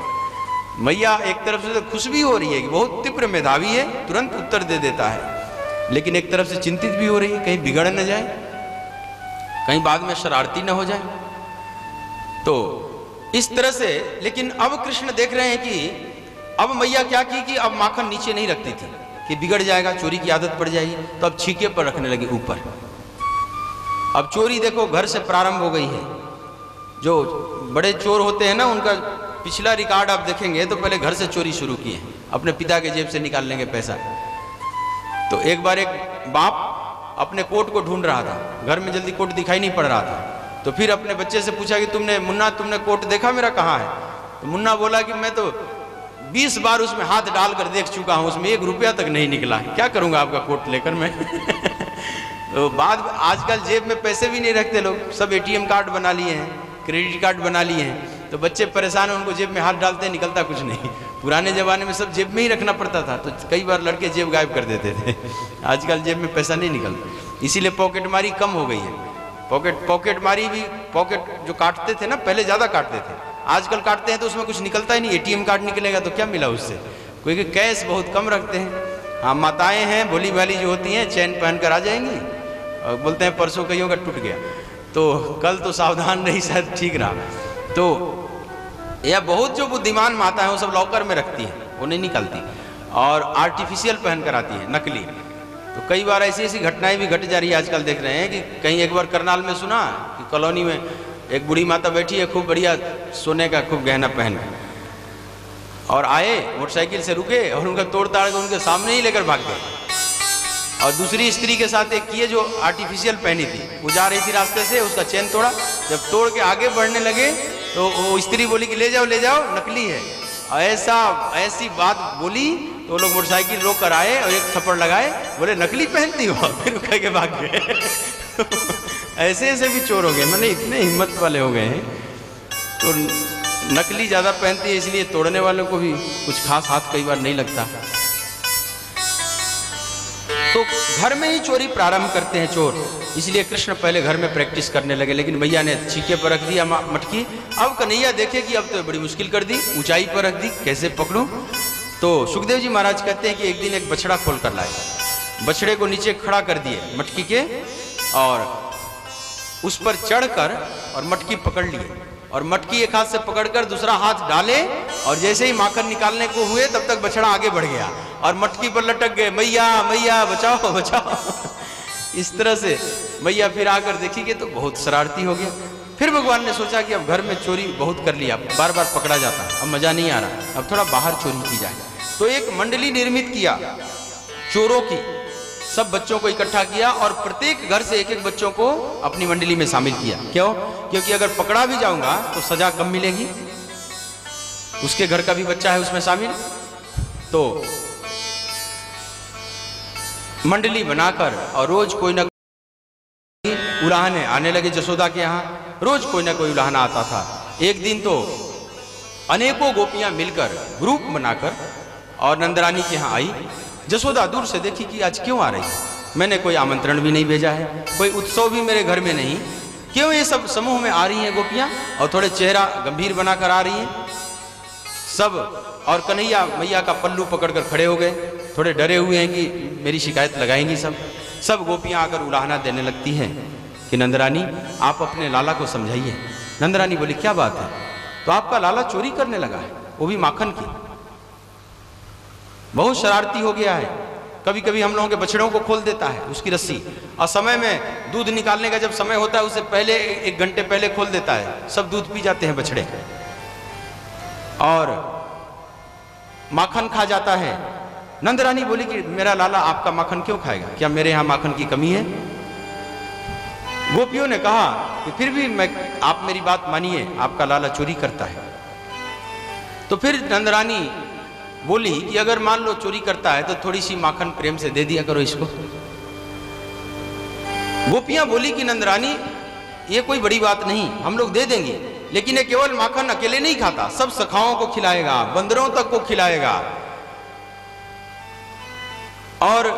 मैया एक तरफ से तो खुश भी हो रही है कि बहुत तीव्र मेधावी है, तुरंत उत्तर दे देता है, लेकिन एक तरफ से चिंतित भी हो रही है कहीं बिगड़ न जाए, कहीं बाद में शरारती न हो जाए। तो इस तरह से, लेकिन अब कृष्ण देख रहे हैं कि अब मैया क्या की कि अब माखन नीचे नहीं रखती थी कि बिगड़ जाएगा, चोरी की आदत पड़ जाएगी, तो अब छीके पर रखने लगी ऊपर। अब चोरी देखो घर से प्रारंभ हो गई है। जो बड़े चोर होते हैं ना, उनका पिछला रिकॉर्ड आप देखेंगे तो पहले घर से चोरी शुरू किए, अपने पिता के जेब से निकाल लेंगे पैसा। तो एक बार एक बाप अपने कोट को ढूंढ रहा था, घर में जल्दी कोट दिखाई नहीं पड़ रहा था, तो फिर अपने बच्चे से पूछा कि मुन्ना तुमने कोट देखा मेरा कहाँ है? तो मुन्ना बोला कि मैं तो 20 बार उसमें हाथ डालकर देख चुका हूँ, उसमें 1 रुपया तक नहीं निकला, क्या करूँगा आपका कोट लेकर मैं। तो बाद आजकल जेब में पैसे भी नहीं रखते लोग, सब ATM कार्ड बना लिए हैं, क्रेडिट कार्ड बना लिए हैं, तो बच्चे परेशान हैं, उनको जेब में हाथ डालते हैं, निकलता कुछ नहीं। पुराने ज़माने में सब जेब में ही रखना पड़ता था, तो कई बार लड़के जेब गायब कर देते थे। आजकल जेब में पैसा नहीं निकलता, इसीलिए पॉकेटमारी कम हो गई है। पॉकेटमारी भी, पॉकेट जो काटते थे ना पहले ज़्यादा काटते थे, आजकल काटते हैं तो उसमें कुछ निकलता ही नहीं। ATM कार्ड निकलेगा तो क्या मिला उससे, क्योंकि कैश बहुत कम रखते हैं। हाँ, माताएँ हैं भोली भाली जो होती हैं, चैन पहन कर आ जाएंगी और बोलते हैं परसों कईयों का टूट गया, तो कल तो सावधान रही, शायद ठीक रहा। तो यह बहुत जो बुद्धिमान माता है वो सब लॉकर में रखती है, वो नहीं निकलती, और आर्टिफिशियल पहन कर आती है, नकली। तो कई बार ऐसी ऐसी घटनाएं भी घट जा रही है, आजकल देख रहे हैं कि कहीं एक बार करनाल में सुना कि कॉलोनी में एक बूढ़ी माता बैठी है, खूब बढ़िया सोने का खूब गहना पहन, और आए मोटरसाइकिल से रुके और उनका तोड़ ताड़ के उनके सामने ही लेकर भाग गए। और दूसरी स्त्री के साथ एक किए जो आर्टिफिशियल पहनी थी, वो जा रही थी रास्ते से, उसका चेन तोड़ा, जब तोड़ के आगे बढ़ने लगे तो वो स्त्री बोली कि ले जाओ नकली है। ऐसी बात बोली तो वो लोग मोटरसाइकिल रोक कर आए और एक थप्पड़ लगाए, बोले नकली पहनती हो, फिर कह के भाग गए। ऐसे ऐसे भी चोर हो गए, मैंने इतने हिम्मत वाले हो गए हैं। तो नकली ज़्यादा पहनती है, इसलिए तोड़ने वालों को भी कुछ खास हाथ कई बार नहीं लगता। तो घर में ही चोरी प्रारंभ करते हैं चोर, इसलिए कृष्ण पहले घर में प्रैक्टिस करने लगे। लेकिन मैया ने छीके पर रख दिया मटकी। अब कन्हैया देखे कि अब तो बड़ी मुश्किल कर दी, ऊंचाई पर रख दी, कैसे पकड़ूं। तो सुखदेव जी महाराज कहते हैं कि एक दिन एक बछड़ा खोल कर लाए, बछड़े को नीचे खड़ा कर दिए मटकी के, और उस पर चढ़कर और मटकी पकड़ लिए, और मटकी एक हाथ से पकड़कर दूसरा हाथ डाले, और जैसे ही माखन निकालने को हुए तब तक बछड़ा आगे बढ़ गया और मटकी पर लटक गए, मैया मैया बचाओ बचाओ। इस तरह से मैया फिर आकर देखी कि तो बहुत शरारती हो गया। फिर भगवान ने सोचा कि अब घर में चोरी बहुत कर लिया, बार बार पकड़ा जाता है, अब मजा नहीं आ रहा, अब थोड़ा बाहर चोरी की जाए। तो एक मंडली निर्मित किया चोरों की, सब बच्चों को इकट्ठा किया और प्रत्येक घर से एक एक बच्चों को अपनी मंडली में शामिल किया। क्यों? क्योंकि अगर पकड़ा भी जाऊंगा तो सजा कम मिलेगी, उसके घर का भी बच्चा है उसमें शामिल। तो मंडली बनाकर और रोज कोई ना कोई उलाहने आने लगे जसोदा के यहाँ, रोज कोई ना कोई उलाहना आता था। एक दिन तो अनेकों गोपियां मिलकर ग्रुप बनाकर और नंदरानी के यहाँ आई। जसोदा दूर से देखी कि आज क्यों आ रही है, मैंने कोई आमंत्रण भी नहीं भेजा है, कोई उत्सव भी मेरे घर में नहीं, क्यों ये सब समूह में आ रही हैं गोपियां और थोड़े चेहरा गंभीर बनाकर आ रही हैं सब। और कन्हैया मैया का पल्लू पकड़कर खड़े हो गए, थोड़े डरे हुए हैं कि मेरी शिकायत लगाएंगी सब गोपियां आकर उलाहना देने लगती हैं कि नंदरानी आप अपने लाला को समझाइए। नंदरानी बोली क्या बात है? तो आपका लाला चोरी करने लगा है, वो भी माखन की, बहुत शरारती हो गया है, कभी कभी हम लोगों के बछड़ों को खोल देता है उसकी रस्सी, और समय में दूध निकालने का जब समय होता है उससे पहले 1 घंटे पहले खोल देता है, सब दूध पी जाते हैं बछड़े, और माखन खा जाता है। नंदरानी बोली कि मेरा लाला आपका माखन क्यों खाएगा, क्या मेरे यहाँ माखन की कमी है? गोपियों ने कहा कि फिर भी आप मेरी बात मानिए, आपका लाला चोरी करता है। तो फिर नंदरानी बोली कि अगर मान लो चोरी करता है तो थोड़ी सी माखन प्रेम से दे दिया करो इसको। गोपियां बोली कि नंदरानी ये कोई बड़ी बात नहीं, हम लोग दे देंगे, लेकिन ये केवल माखन अकेले नहीं खाता, सब सखाओं को खिलाएगा, बंदरों तक को खिलाएगा। और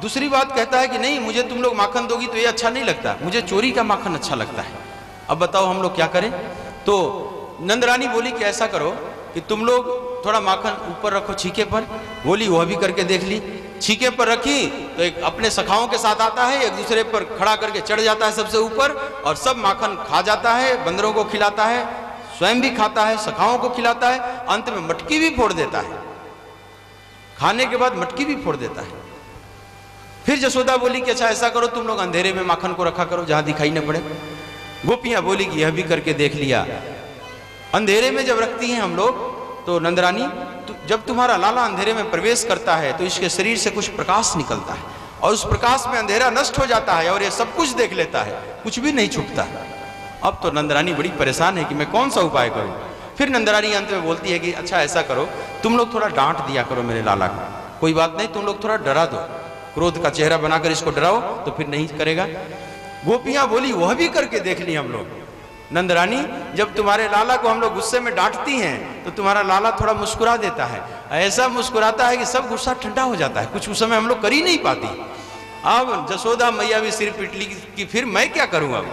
दूसरी बात कहता है कि नहीं, मुझे तुम लोग माखन दोगी तो ये अच्छा नहीं लगता, मुझे चोरी का माखन अच्छा लगता है, अब बताओ हम लोग क्या करें। तो नंदरानी बोली कि ऐसा करो कि तुम लोग थोड़ा माखन ऊपर रखो छीके पर। बोली वह भी करके देख ली, छीके पर रखी तो एक अपने सखाओं के साथ आता है, एक दूसरे पर खड़ा करके चढ़ जाता है सबसे ऊपर, और सब माखन खा जाता है, बंदरों को खिलाता है, स्वयं भी खाता है, सखाओं को खिलाता है, अंत में मटकी भी फोड़ देता है, खाने के बाद मटकी भी फोड़ देता है। फिर जसोदा बोली कि अच्छा ऐसा करो तुम लोग अंधेरे में माखन को रखा करो जहां दिखाई न पड़े। गोपियां बोली कि यह भी करके देख लिया। अंधेरे में जब रखती हैं हम लोग तो नंदरानी जब तुम्हारा लाला अंधेरे में प्रवेश करता है तो इसके शरीर से कुछ प्रकाश निकलता है, और उस प्रकाश में अंधेरा नष्ट हो जाता है और ये सब कुछ देख लेता है, कुछ भी नहीं छुपता। अब तो नंदरानी बड़ी परेशान है कि मैं कौन सा उपाय करूं। फिर नंदरानी अंत में बोलती है कि अच्छा ऐसा करो तुम लोग थोड़ा डांट दिया करो मेरे लाला को, कोई बात नहीं, तुम लोग थोड़ा डरा दो, क्रोध का चेहरा बनाकर इसको डराओ तो फिर नहीं करेगा। गोपियां बोली वह भी करके देख ली हम लोग। नंदरानी जब तुम्हारे लाला को हम लोग गुस्से में डांटती हैं तो तुम्हारा लाला थोड़ा मुस्कुरा देता है, ऐसा मुस्कुराता है कि सब गुस्सा ठंडा हो जाता है, कुछ उस समय हम लोग कर ही नहीं पाती। अब जसोदा मैया भी सिर पिट ली कि फिर मैं क्या करूं अब।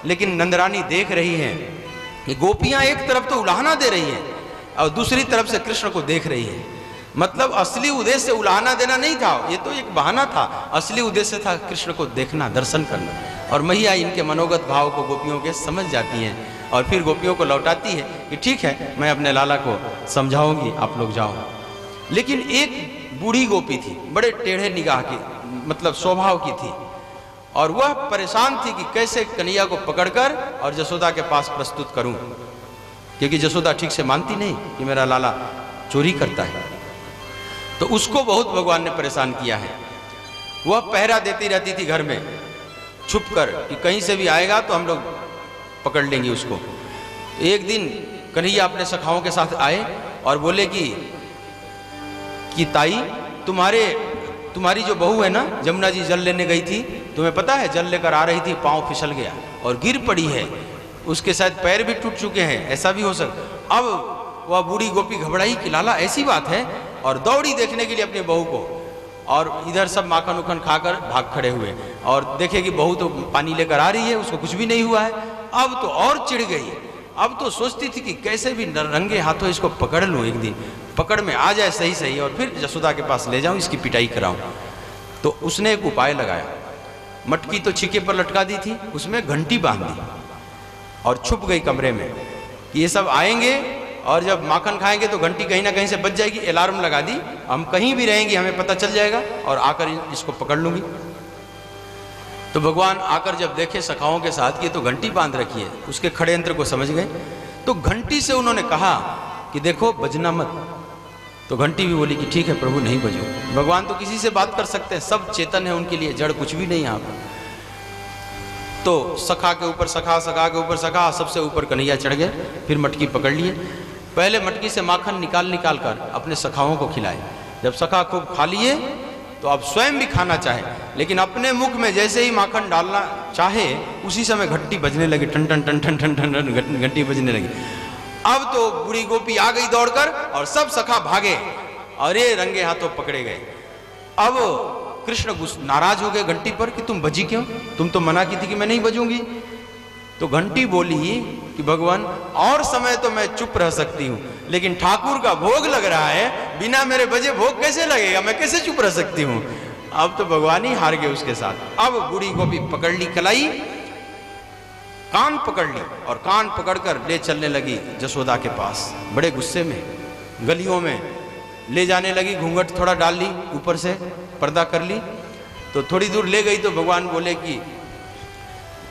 लेकिन नंदरानी देख रही हैं कि गोपियां एक तरफ तो उलाहना दे रही हैं और दूसरी तरफ से कृष्ण को देख रही है। मतलब असली उद्देश्य उलाहना देना नहीं था, ये तो एक बहाना था, असली उद्देश्य था कृष्ण को देखना, दर्शन करना। और मैया इनके मनोगत भाव को गोपियों के समझ जाती हैं और फिर गोपियों को लौटाती है कि ठीक है मैं अपने लाला को समझाऊंगी, आप लोग जाओ। लेकिन एक बूढ़ी गोपी थी, बड़े टेढ़े निगाह की, मतलब स्वभाव की थी, और वह परेशान थी कि कैसे कन्हैया को पकड़कर और जसोदा के पास प्रस्तुत करूं, क्योंकि जसोदा ठीक से मानती नहीं कि मेरा लाला चोरी करता है। तो उसको बहुत भगवान ने परेशान किया है। वह पहरा देती रहती थी घर में छुप कर कि कहीं से भी आएगा तो हम लोग पकड़ लेंगे उसको। एक दिन कन्हैया अपने सखाओं के साथ आए और बोले कि ताई तुम्हारी जो बहू है ना, जमुना जी जल लेने गई थी, तुम्हें पता है जल लेकर आ रही थी, पाँव फिसल गया और गिर पड़ी है, उसके शायद पैर भी टूट चुके हैं, ऐसा भी हो सकता। अब वह बूढ़ी गोपी घबराई कि लाला ऐसी बात है, और दौड़ी देखने के लिए अपनी बहू को, और इधर सब माखन उखन खाकर भाग खड़े हुए और देखे कि बहू तो पानी लेकर आ रही है, उसको कुछ भी नहीं हुआ है। अब तो और चिढ़ गई, अब तो सोचती थी कि कैसे भी रंगे हाथों इसको पकड़ लूँ, एक दिन पकड़ में आ जाए सही सही और फिर जसोदा के पास ले जाऊँ, इसकी पिटाई कराऊँ। तो उसने एक उपाय लगाया, मटकी तो छिके पर लटका दी थी, उसमें घंटी बांध दी और छुप गई कमरे में कि ये सब आएंगे और जब माखन खाएंगे तो घंटी कहीं ना कहीं से बज जाएगी। अलार्म लगा दी, हम कहीं भी रहेंगे हमें पता चल जाएगा और आकर इसको पकड़ लूंगी। तो भगवान आकर जब देखे सखाओं के साथ कि तो घंटी बांध रखी है, उसके षड्यंत्र को समझ गए। तो घंटी से उन्होंने कहा कि देखो बजना मत। तो घंटी भी बोली कि ठीक है प्रभु नहीं बजो। भगवान तो किसी से बात कर सकते हैं, सब चेतन है उनके लिए, जड़ कुछ भी नहीं यहाँ पर। तो सखा के ऊपर सखा, सखा के ऊपर सखा, सबसे ऊपर कन्हैया चढ़ गए, फिर मटकी पकड़ लिए। पहले मटकी से माखन निकाल निकाल कर अपने सखाओं को खिलाए। जब सखा खूब खा लिए तो अब स्वयं भी खाना चाहे, लेकिन अपने मुख में जैसे ही माखन डालना चाहे उसी समय घंटी बजने लगी, टन टन टन टन टन टन घंटी बजने लगी। अब तो बूढ़ी गोपी आ गई दौड़कर और सब सखा भागे और ये रंगे हाथों पकड़े गए। अब कृष्ण नाराज हो गए घंटी पर कि तुम बजी क्यों, तुम तो मना की थी कि मैं नहीं बजूंगी। तो घंटी बोली कि भगवान और समय तो मैं चुप रह सकती हूँ, लेकिन ठाकुर का भोग लग रहा है, बिना मेरे बजे भोग कैसे लगेगा, मैं कैसे चुप रह सकती हूँ। अब तो भगवान ही हार गए उसके साथ। अब बूढ़ी गोपी पकड़ ली कलाई, कान पकड़ ली और कान पकड़कर ले चलने लगी जसोदा के पास। बड़े गुस्से में गलियों में ले जाने लगी, घूंघट थोड़ा डाल ली, ऊपर से पर्दा कर ली। तो थोड़ी दूर ले गई तो भगवान बोले कि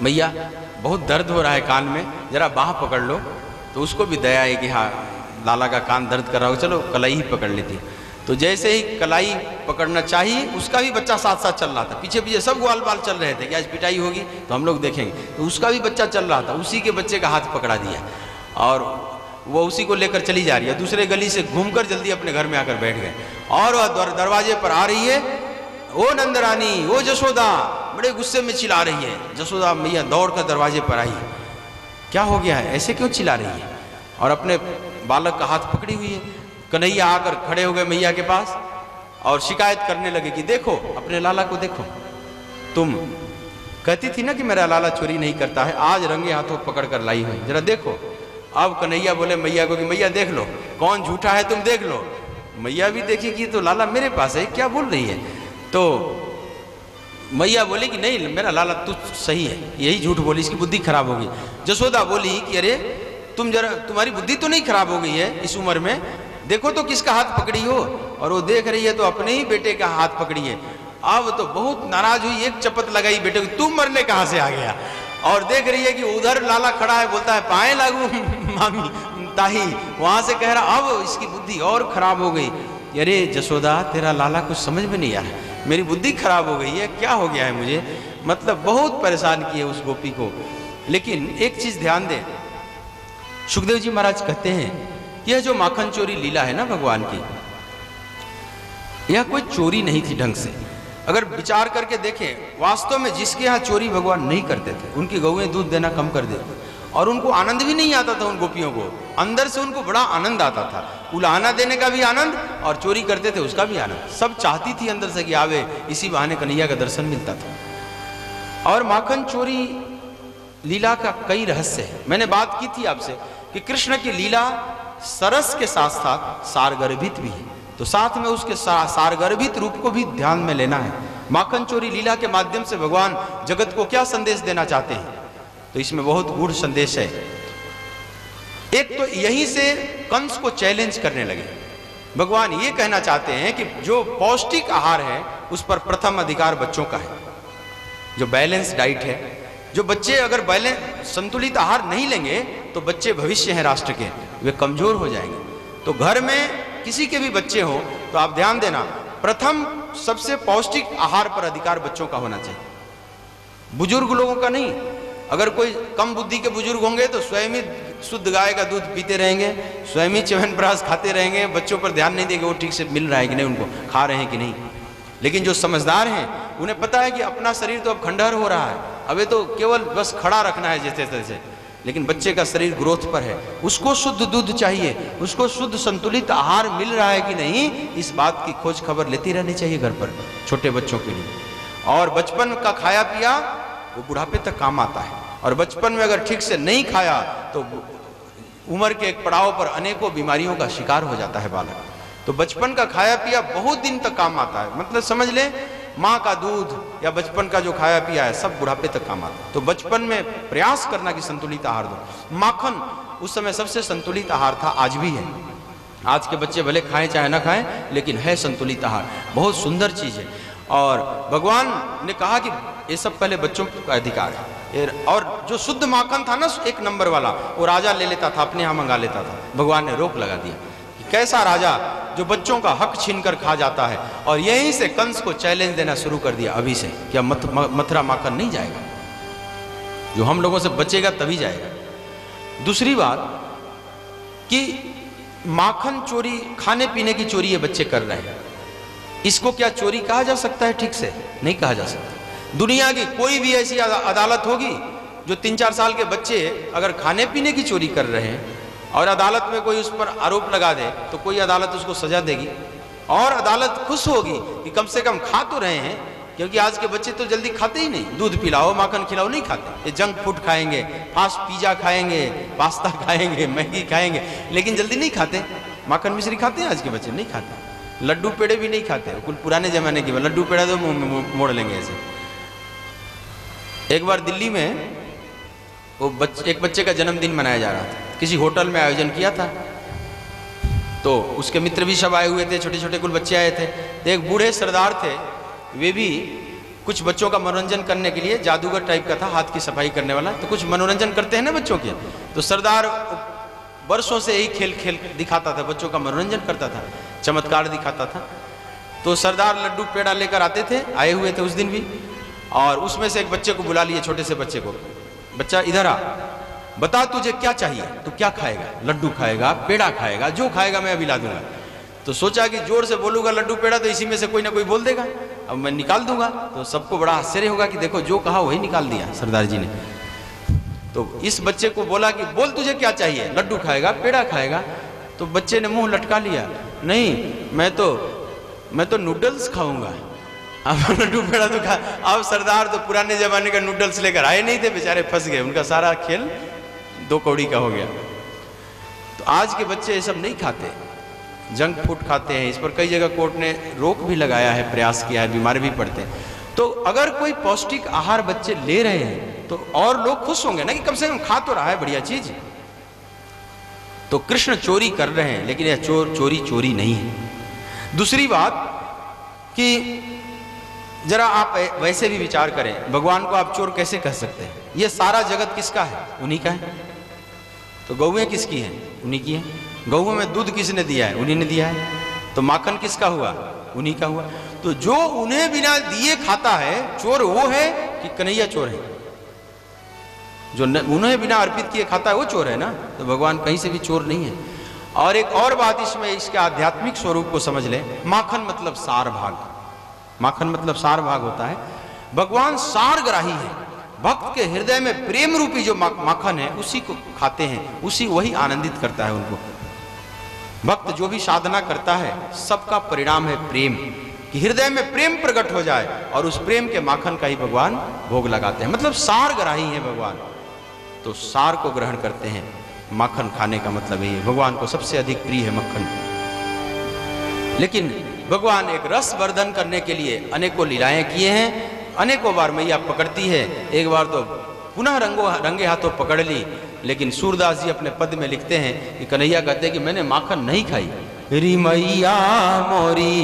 मैया बहुत दर्द हो रहा है कान में, जरा बाह पकड़ लो। तो उसको भी दया है कि हाँ लाला का कान दर्द कर रहा हो, चलो कलाई ही पकड़ लेती। तो जैसे ही कलाई पकड़ना चाहिए, उसका भी बच्चा साथ साथ चल रहा था, पीछे पीछे सब ग्वाल बाल चल रहे थे कि आज पिटाई होगी तो हम लोग देखेंगे। तो उसका भी बच्चा चल रहा था, उसी के बच्चे का हाथ पकड़ा दिया और वो उसी को लेकर चली जा रही है। दूसरे गली से घूमकर जल्दी अपने घर में आकर बैठ गए और वह दरवाजे पर आ रही है, ओ नंदरानी, ओ जसोदा, बड़े गुस्से में चिल्ला रही है। जसोदा मैया दौड़कर दरवाजे पर आई, क्या हो गया है, ऐसे क्यों चिल्ला रही है, और अपने बालक का हाथ पकड़ी हुई है। कन्हैया आकर खड़े हो गए मैया के पास और शिकायत करने लगे कि देखो अपने लाला को देखो, तुम कहती थी ना कि मेरा लाला चोरी नहीं करता है, आज रंगे हाथों पकड़ कर लाई है, जरा देखो। अब कन्हैया बोले मैया को कि मैया देख लो कौन झूठा है, तुम देख लो। मैया भी देखी कि तो लाला मेरे पास है, क्या बोल रही है। तो मैया बोली कि नहीं मेरा लाला तू सही है, यही झूठ बोली, इसकी बुद्धि खराब होगी। जसोदा बोली कि अरे तुम जरा, तुम्हारी बुद्धि तो नहीं खराब हो गई है इस उम्र में, देखो तो किसका हाथ पकड़ी हो। और वो देख रही है तो अपने ही बेटे का हाथ पकड़ी है। अब तो बहुत नाराज हुई, एक चपत लगाई बेटे को, तुम मरने कहाँ से आ गया। और देख रही है कि उधर लाला खड़ा है, बोलता है पाए लागू मामी ताही, वहां से कह रहा अब इसकी बुद्धि और खराब हो गई। अरे जसोदा तेरा लाला कुछ समझ में नहीं आ रहा, मेरी बुद्धि खराब हो गई है, क्या हो गया है मुझे, मतलब बहुत परेशान किए उस गोपी को। लेकिन एक चीज ध्यान दे, सुखदेव जी महाराज कहते हैं यह जो माखन चोरी लीला है ना भगवान की, यह कोई चोरी नहीं थी ढंग से। अगर विचार करके देखें, वास्तव में जिसके यहाँ चोरी भगवान नहीं करते थे, उनकी गौएं दूध देना कम कर देते और उनको आनंद भी नहीं आता था। उन गोपियों को अंदर से उनको बड़ा आनंद आता था, उलाहना देने का भी आनंद और चोरी करते थे उसका भी आनंद। सब चाहती थी अंदर से कि आवे, इसी बहाने कन्हैया का दर्शन मिलता था। और माखन चोरी लीला का कई रहस्य है। मैंने बात की थी आपसे कि कृष्ण की लीला सरस के साथ साथ सारगर्भित भी है, तो साथ में उसके सारगर्भित रूप को भी ध्यान में लेना है। माखन चोरी लीला के माध्यम से भगवान जगत को क्या संदेश देना चाहते हैं, तो इसमें बहुत गूढ़ संदेश है। एक तो यहीं से कंस को चैलेंज करने लगे। भगवान ये कहना चाहते हैं कि जो पौष्टिक आहार है उस पर प्रथम अधिकार बच्चों का है, जो बैलेंस डाइट है। जो बच्चे अगर बैलेंस संतुलित आहार नहीं लेंगे तो बच्चे भविष्य हैं राष्ट्र के, वे कमजोर हो जाएंगे। तो घर में किसी के भी बच्चे हो तो आप ध्यान देना, प्रथम सबसे पौष्टिक आहार पर अधिकार बच्चों का होना चाहिए, बुजुर्ग लोगों का नहीं। अगर कोई कम बुद्धि के बुजुर्ग होंगे तो स्वयं ही शुद्ध गाय का दूध पीते रहेंगे, स्वयं ही च्यवनप्राश खाते रहेंगे, बच्चों पर ध्यान नहीं देंगे वो ठीक से मिल रहा है कि नहीं, उनको खा रहे हैं कि नहीं। लेकिन जो समझदार हैं उन्हें पता है कि अपना शरीर तो अब खंडहर हो रहा है, अब ये तो केवल बस खड़ा रखना है जैसे तैसे। लेकिन बच्चे का शरीर ग्रोथ पर है, उसको शुद्ध दूध चाहिए, उसको शुद्ध संतुलित आहार मिल रहा है कि नहीं, इस बात की खोज खबर लेती रहनी चाहिए घर पर छोटे बच्चों के लिए। और बचपन का खाया पिया वो बुढ़ापे तक काम आता है, और बचपन में अगर ठीक से नहीं खाया तो उम्र के एक पड़ाव पर अनेकों बीमारियों का शिकार हो जाता है बालक। तो बचपन का खाया पिया बहुत दिन तक काम आता है, मतलब समझ ले माँ का दूध या बचपन का जो खाया पिया है सब बुढ़ापे तक काम आता है। तो बचपन में प्रयास करना कि संतुलित आहार दो। माखन उस समय सबसे संतुलित आहार था, आज भी है। आज के बच्चे भले खाएं चाहे ना खाएं, लेकिन है संतुलित आहार, बहुत सुंदर चीज है। और भगवान ने कहा कि ये सब पहले बच्चों का अधिकार है। और जो शुद्ध माखन था ना, एक नंबर वाला, वो राजा ले लेता था, अपने यहाँ मंगा लेता था। भगवान ने रोक लगा दिया कि कैसा राजा जो बच्चों का हक छीनकर खा जाता है। और यहीं से कंस को चैलेंज देना शुरू कर दिया अभी से, क्या मथुरा माखन नहीं जाएगा, जो हम लोगों से बचेगा तभी जाएगा। दूसरी बात कि माखन चोरी, खाने पीने की चोरी ये बच्चे कर रहे हैं, इसको क्या चोरी कहा जा सकता है? ठीक से नहीं कहा जा सकता। दुनिया की कोई भी ऐसी अदालत होगी जो 3-4 साल के बच्चे अगर खाने पीने की चोरी कर रहे हैं और अदालत में कोई उस पर आरोप लगा दे तो कोई अदालत उसको सजा देगी, और अदालत खुश होगी कि कम से कम खा तो रहे हैं। क्योंकि आज के बच्चे तो जल्दी खाते ही नहीं, दूध पिलाओ माखन खिलाओ नहीं खाते, ये जंक फूड खाएंगे, फास्ट पिज्जा खाएंगे, पास्ता खाएंगे, मैगी खाएंगे, लेकिन जल्दी नहीं खाते। माखन मिश्री खाते हैं आज के बच्चे? नहीं खाते। लड्डू पेड़े भी नहीं खाते, कुल पुराने जमाने की लड्डू पेड़ा तो मुंह में मोड़ लेंगे ऐसे। एक बार दिल्ली में वो एक बच्चे का जन्मदिन मनाया जा रहा था, किसी होटल में आयोजन किया था, तो उसके मित्र भी सब आए हुए थे, छोटे छोटे कुल बच्चे आए थे। तो एक बूढ़े सरदार थे, वे भी कुछ बच्चों का मनोरंजन करने के लिए, जादूगर टाइप का था, हाथ की सफाई करने वाला, तो कुछ मनोरंजन करते हैं ना बच्चों के। तो सरदार वर्षों से यही खेल दिखाता था, बच्चों का मनोरंजन करता था, चमत्कार दिखाता था। तो सरदार लड्डू पेड़ा लेकर आते थे, आए हुए थे उस दिन भी, और उसमें से एक बच्चे को बुला लिए, छोटे से बच्चे को, बच्चा इधर आ, बता तुझे क्या चाहिए, तू क्या खाएगा? लड्डू खाएगा, पेड़ा खाएगा, जो खाएगा मैं अभी ला दूंगा। तो सोचा कि जोर से बोलूंगा लड्डू पेड़ा तो इसी में से कोई ना कोई बोल देगा, अब मैं निकाल दूंगा, तो सबको बड़ा आश्चर्य होगा कि देखो जो कहा वही निकाल दिया सरदार जी ने। तो इस बच्चे को बोला कि बोल तुझे क्या चाहिए, लड्डू खाएगा, पेड़ा खाएगा? तो बच्चे ने मुंह लटका लिया, नहीं मैं तो नूडल्स खाऊंगा। अब लड्डू पेड़ा तो खा, अब सरदार तो पुराने जमाने का नूडल्स लेकर आए नहीं थे, बेचारे फंस गए, उनका सारा खेल 2 कौड़ी का हो गया। तो आज के बच्चे ये सब नहीं खाते, जंक फूड खाते हैं। इस पर कई जगह कोर्ट ने रोक भी लगाया है, प्रयास किया है, बीमार भी पड़ते हैं। तो अगर कोई पौष्टिक आहार बच्चे ले रहे हैं तो और लोग खुश होंगे ना कि कम से कम खा तो रहा है बढ़िया चीज। तो कृष्ण चोरी कर रहे हैं, लेकिन यह चोरी नहीं है। दूसरी बात कि जरा आप वैसे भी विचार करें, भगवान को आप चोर कैसे कह सकते हैं? यह सारा जगत किसका है? उन्हीं का है। तो गौएं किसकी हैं? उन्हीं की हैं। गौओं में दूध किसने दिया है? उन्हीं ने दिया है। तो माखन किसका हुआ? उन्हीं का हुआ। तो जो उन्हें बिना दिए खाता है, चोर वो है कि कन्हैया चोर है? जो उन्हें बिना अर्पित किए खाता है वो चोर है ना। तो भगवान कहीं से भी चोर नहीं है। और एक और बात इसमें, इसके आध्यात्मिक स्वरूप को समझ ले। माखन मतलब सार भाग, माखन मतलब सार भाग होता है। भगवान सारग्राही है, भक्त के हृदय में प्रेम रूपी जो माखन है उसी को खाते हैं, उसी वही आनंदित करता है उनको। भक्त जो भी साधना करता है सबका परिणाम है प्रेम, कि हृदय में प्रेम प्रकट हो जाए, और उस प्रेम के माखन का ही भगवान भोग लगाते हैं। मतलब सारग्राही है भगवान, तो सार को ग्रहण करते हैं। माखन खाने का मतलब यही है, भगवान को सबसे अधिक प्रिय है मक्खन। लेकिन भगवान एक रस वर्धन करने के लिए अनेकों लीलाएं किए हैं, अनेकों बार मैया पकड़ती है। एक बार तो पुनः रंगे हाथों पकड़ ली, लेकिन सूरदास जी अपने पद में लिखते हैं कि कन्हैया कहते हैं कि मैंने माखन नहीं खाई। री मैया मोरी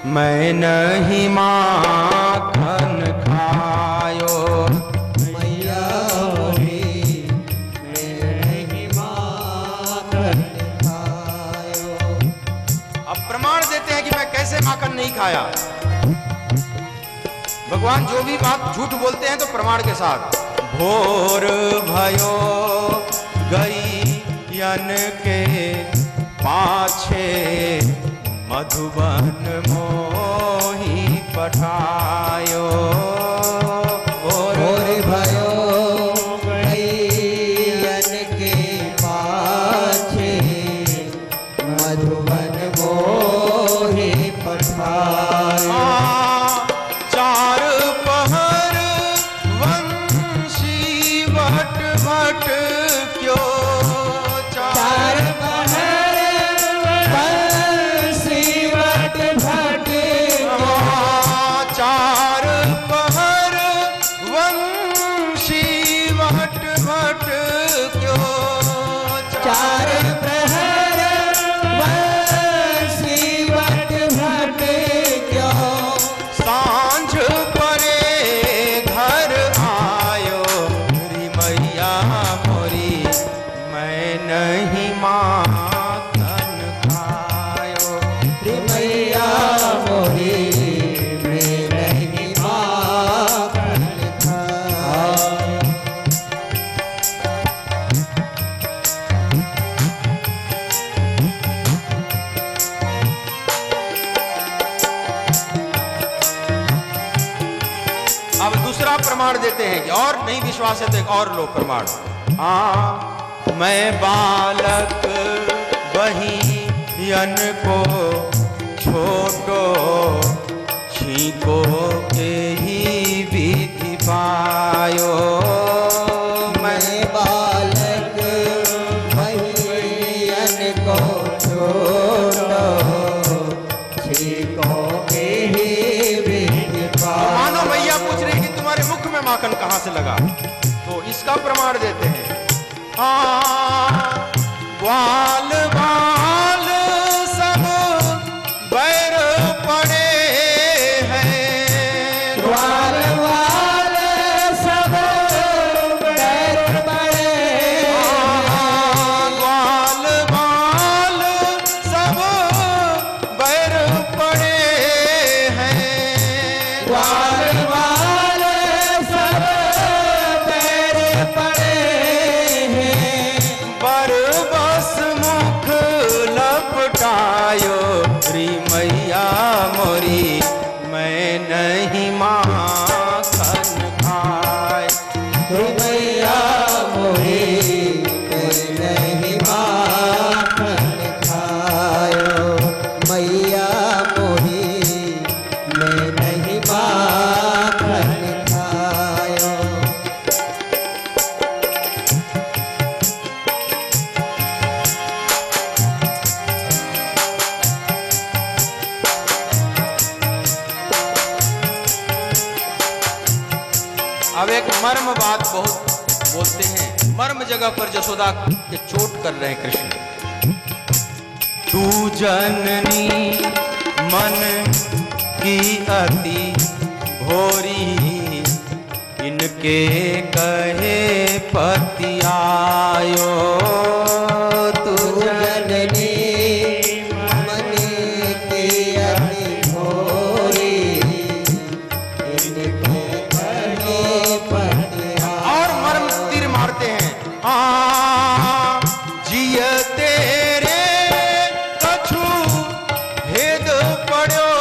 मैं नहीं माखन खायो, मैया मोरी मैं नहीं माखन खायो। अब प्रमाण देते हैं कि मैं कैसे माखन नहीं खाया। भगवान जो भी बात झूठ बोलते हैं तो प्रमाण के साथ। भोर भयो गैयन के पाछे मधुबन मोही पठायो। भोर भयो गैयन मैं नहीं माखन खायो। रे मैया मोरी मैं नहीं माखन खायो। अब दूसरा प्रमाण देते हैं कि और नहीं विश्वास है तो एक और लो प्रमाण। हाँ, मैं बालक बहियन को छोटो छीको के ही विधि पायो। मैं बालक बहियन को छोटो छीको के ही विधि पायो। मानो मैया पूछ रही कि तुम्हारे मुख में माखन कहाँ से लगा, तो इसका प्रमाण देते हैं। हाँ, ग्वाल बाल सब बैर पड़े हैं। ग्वाल बाल सब बैर पड़े हाँ, ग्वाल बाल सब बैर पड़े हैं। ग्वाल बाल सब बैर पड़े हैं। बरबस मुख लपटायो री मैया मोरी मैं नहीं माखन खाए। रे मैया मोरी मैं नहीं माखन खायो। मैया मोरी मैं नहीं माखन खायो। अब एक मर्म बात बहुत बोलते हैं, मर्म जगह पर यशोदा के चोट कर रहे हैं कृष्ण। तू जननी मन की अति भोरी, इनके कहे पति आयो। तू जननी मन की अति भोरी, इनके कहे पति आयो। और मर्म तीर मारते हैं। हाँ, जिय तेरे कछु भेद पड़ो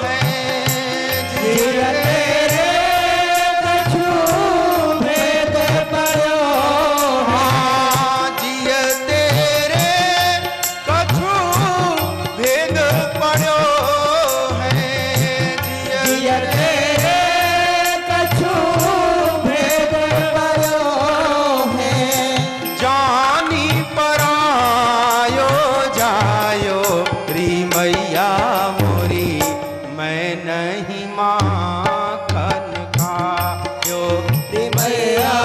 है। जिय तेरे कछु भेद पड़ो है। हाँ, जिय तेरे कछु भेद पड़ो है। जिय तेरे कछु भेद पड़ो है। जानी परायो जायो री मैया मोरी मैं नहीं माखन खायो। रे मैया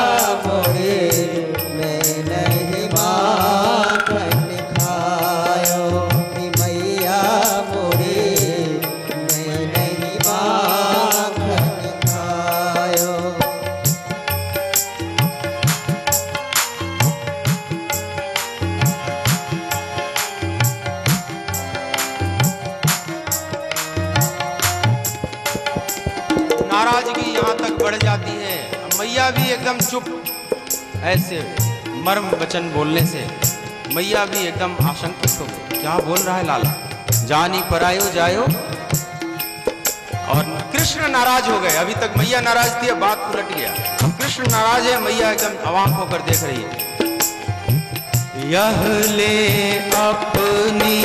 मोरी मैं नहीं माखन खायो। रे मैया मोरी मैं नहीं माखन खायो। नाराजगी यहाँ तक बढ़ जाती है। मैया भी एकदम चुप, ऐसे मर्म वचन बोलने से मैया भी एकदम आशंकित हो गई। क्या बोल रहा है लाला, जानी परायो जायो। और कृष्ण नाराज हो गए। अभी तक मैया नाराज थी, अब बात उलट गया। अब कृष्ण नाराज है, मैया एकदम अवाक होकर देख रही है। यह ले अपनी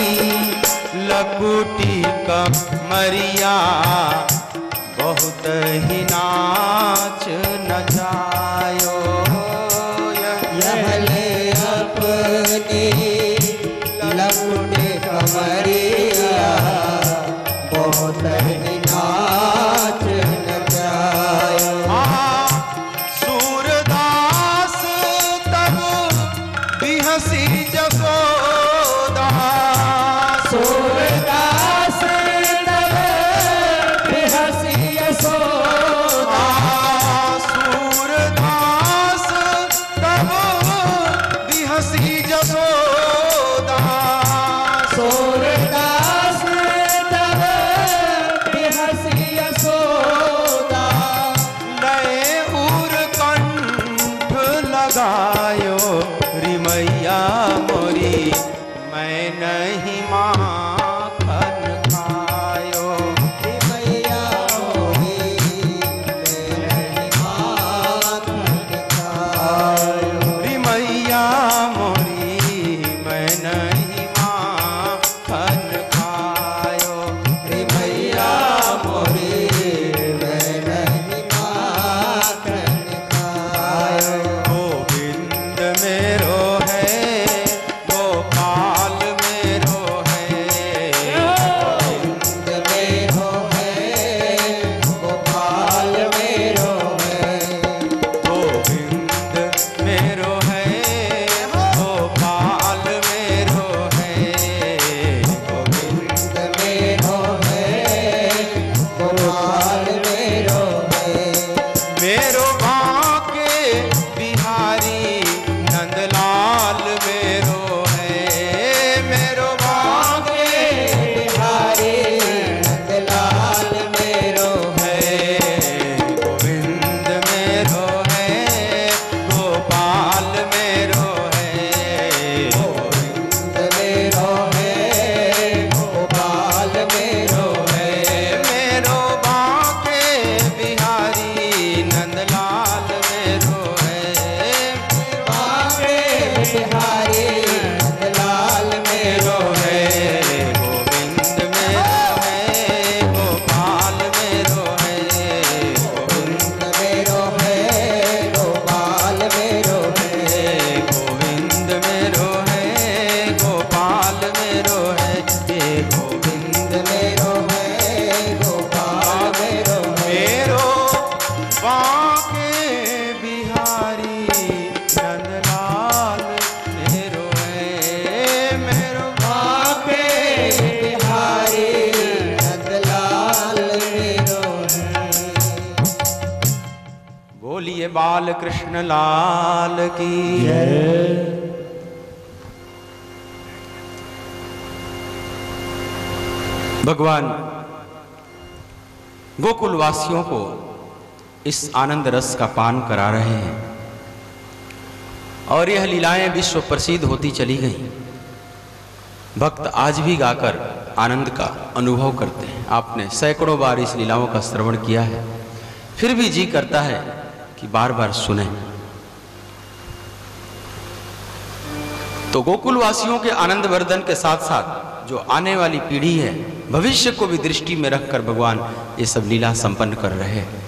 लकुटी कमरिया, बहुत ही नाच नचायो। यह ले अपनी लकुटी कमरिया, बहुत ही नाच नचायो। सूरदास तब भी हंसी जसोदा। सूरदास तब भी हंसी यशोदा। सूरदास तब भी हंसी जसोदा सूरदास तब बिहसी यशोदा लय उर कंठ लगायो री मैया मोरी मैं नहीं माखन खायो मैया मोरी मैं माखन खायो री मैया मोरी मैं नहीं माखन खायो रे मैया मोरी मैं नहीं माखन खायो गोविंद मेरो है गोपाल मेरो है गोविंद मेरो है गोपाल मेरो है गोविंद मेरो है गोपाल मेरो है गोविंद मेरो है गोपाल मेरो है मेरो बांके बिहारी नंदलाल मेरो है मेरो बांके बिहारी नंदलाल मेरो है गोविंद मेरो है गोपाल मेरो है गोविंद मेरो है गोपाल मेरो है मेरो बांके बिहारी नंदलाल मेरो है बांके बिहारी नंदलाल मेरो है गोविंद मेरो है गोपाल मेरो है गोविंद मेरो है गोपाल मेरो है गोविंद मेरो है गोपाल मेरो है गोविंद मेरो है गोपाल मेरो है मेरो बांके बिहारी नंदलाल मेरो है मेरो बांके बिहारी नंदलाल मेरो है बोलिए बाल कृष्ण लाल की भगवान गोकुल वासियों को इस आनंद रस का पान करा रहे हैं और यह लीलाएं विश्व प्रसिद्ध होती चली गई। भक्त आज भी गाकर आनंद का अनुभव करते हैं। आपने सैकड़ों बार इस लीलाओं का श्रवण किया है, फिर भी जी करता है कि बार बार सुने। तो गोकुल वासियों के आनंद वर्धन के साथ साथ जो आने वाली पीढ़ी है, भविष्य को भी दृष्टि में रखकर भगवान ये सब लीला संपन्न कर रहे हैं।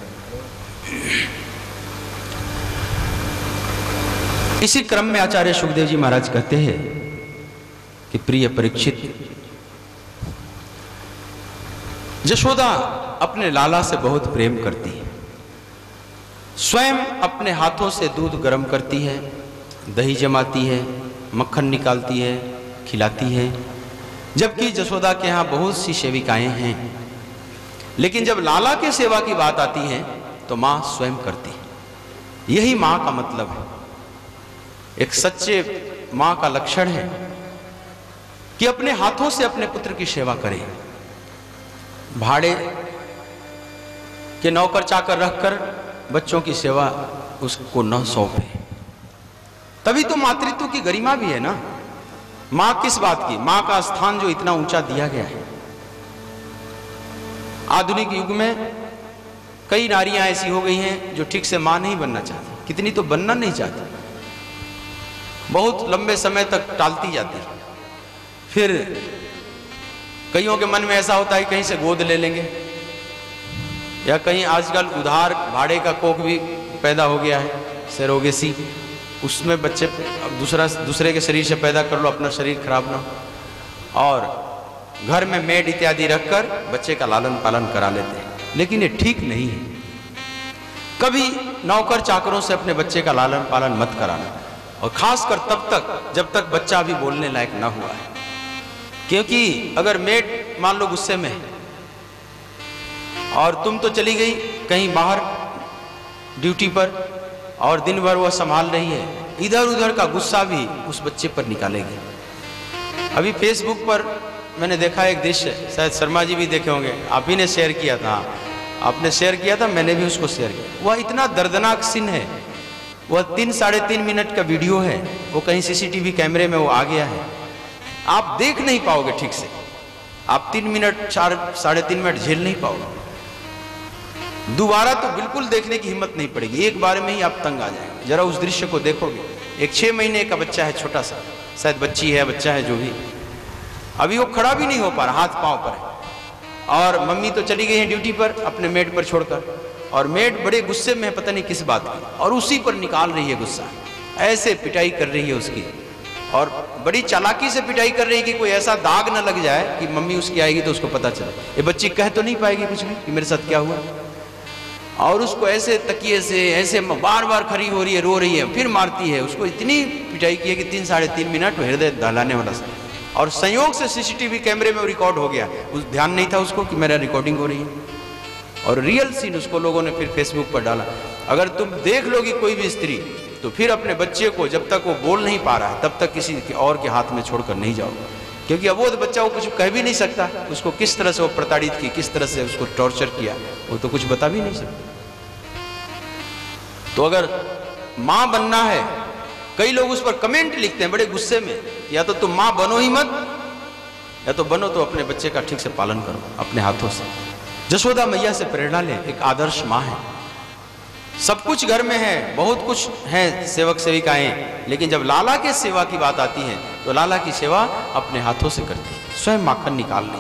इसी क्रम में आचार्य सुखदेव जी महाराज कहते हैं कि प्रिय परीक्षित, यशोदा अपने लाला से बहुत प्रेम करती है। स्वयं अपने हाथों से दूध गर्म करती है, दही जमाती है, मक्खन निकालती है, खिलाती है। जबकि यशोदा के यहाँ बहुत सी सेविकाएं हैं, लेकिन जब लाला के सेवा की बात आती है तो माँ स्वयं करती है। यही माँ का मतलब है। एक सच्चे माँ का लक्षण है कि अपने हाथों से अपने पुत्र की सेवा करे। भाड़े के नौकर चाकर रखकर बच्चों की सेवा उसको न सौंपे। तभी तो मातृत्व की गरिमा भी है ना। मां किस बात की? मां का स्थान जो इतना ऊंचा दिया गया है। आधुनिक युग में कई नारियां ऐसी हो गई हैं जो ठीक से मां नहीं बनना चाहती, कितनी तो बनना नहीं चाहती, बहुत लंबे समय तक टालती जाती। फिर कईयों के मन में ऐसा होता है कहीं से गोद ले लेंगे, या कहीं आजकल उधार भाड़े का कोख भी पैदा हो गया है, सेरोगेसी, उसमें बच्चे दूसरे के शरीर से पैदा कर लो, अपना शरीर खराब ना हो। और घर में मेड इत्यादि रखकर बच्चे का लालन पालन करा लेते हैं, लेकिन ये ठीक नहीं है। कभी नौकर चाकरों से अपने बच्चे का लालन पालन मत कराना, और खासकर तब तक जब तक बच्चा अभी बोलने लायक ना हुआ है। क्योंकि अगर मेड मान लो गुस्से में है और तुम तो चली गई कहीं बाहर ड्यूटी पर और दिन भर वह संभाल रही है, इधर उधर का गुस्सा भी उस बच्चे पर निकालेगी। अभी फेसबुक पर मैंने देखा एक दृश्य, शायद शर्मा जी भी देखे होंगे, आप ही ने शेयर किया था, आपने शेयर किया था, मैंने भी उसको शेयर किया। वह इतना दर्दनाक सीन है, वह 3-3.5 मिनट का वीडियो है, वो कहीं सीसीटीवी कैमरे में वो आ गया है, आप देख नहीं पाओगे ठीक से, आप 3 मिनट 4-3.5 मिनट झेल नहीं पाओगे, दोबारा तो बिल्कुल देखने की हिम्मत नहीं पड़ेगी, एक बार में ही आप तंग आ जाएंगे। जरा उस दृश्य को देखोगे, एक 6 महीने का बच्चा है, छोटा सा, शायद बच्ची है, बच्चा है, जो भी, अभी वो खड़ा भी नहीं हो पा रहा, हाथ पांव पर है, और मम्मी तो चली गई है ड्यूटी पर अपने मेड पर छोड़कर, और मेड बड़े गुस्से में है, पता नहीं किस बात की, और उसी पर निकाल रही है गुस्सा, ऐसे पिटाई कर रही है उसकी, और बड़ी चालाकी से पिटाई कर रही है कि कोई ऐसा दाग ना लग जाए कि मम्मी उसकी आएगी तो उसको पता चले। ये बच्ची कह तो नहीं पाएगी कुछ भी कि मेरे साथ क्या हुआ, और उसको ऐसे तकिए से ऐसे बार बार खड़ी हो रही है, रो रही है, फिर मारती है उसको, इतनी पिटाई की है कि 3-3.5 मिनट हृदय दहलाने वाला सा। और संयोग से सीसीटीवी कैमरे में रिकॉर्ड हो गया, उस ध्यान नहीं था उसको कि मेरा रिकॉर्डिंग हो रही है, और रियल सीन उसको लोगों ने फिर फेसबुक पर डाला। अगर तुम देख लोगी कोई भी स्त्री, तो फिर अपने बच्चे को जब तक वो बोल नहीं पा रहा है तब तक किसी और के हाथ में छोड़कर नहीं जाओ, क्योंकि अबोध बच्चा वो कुछ कह भी नहीं सकता, उसको किस तरह से वो प्रताड़ित की, किस तरह से उसको टॉर्चर किया, वो तो कुछ बता भी नहीं सकता। तो अगर मां बनना है, कई लोग उस पर कमेंट लिखते हैं बड़े गुस्से में, या तो तुम मां बनो ही मत, या तो बनो तो अपने बच्चे का ठीक से पालन करो अपने हाथों से। जसोदा मैया से प्रेरणा ले, एक आदर्श मां है, सब कुछ घर में है, बहुत कुछ है, सेवक सेविकाएं, लेकिन जब लाला के सेवा की बात आती है तो लाला की सेवा अपने हाथों से करती है, स्वयं माखन निकाल ली,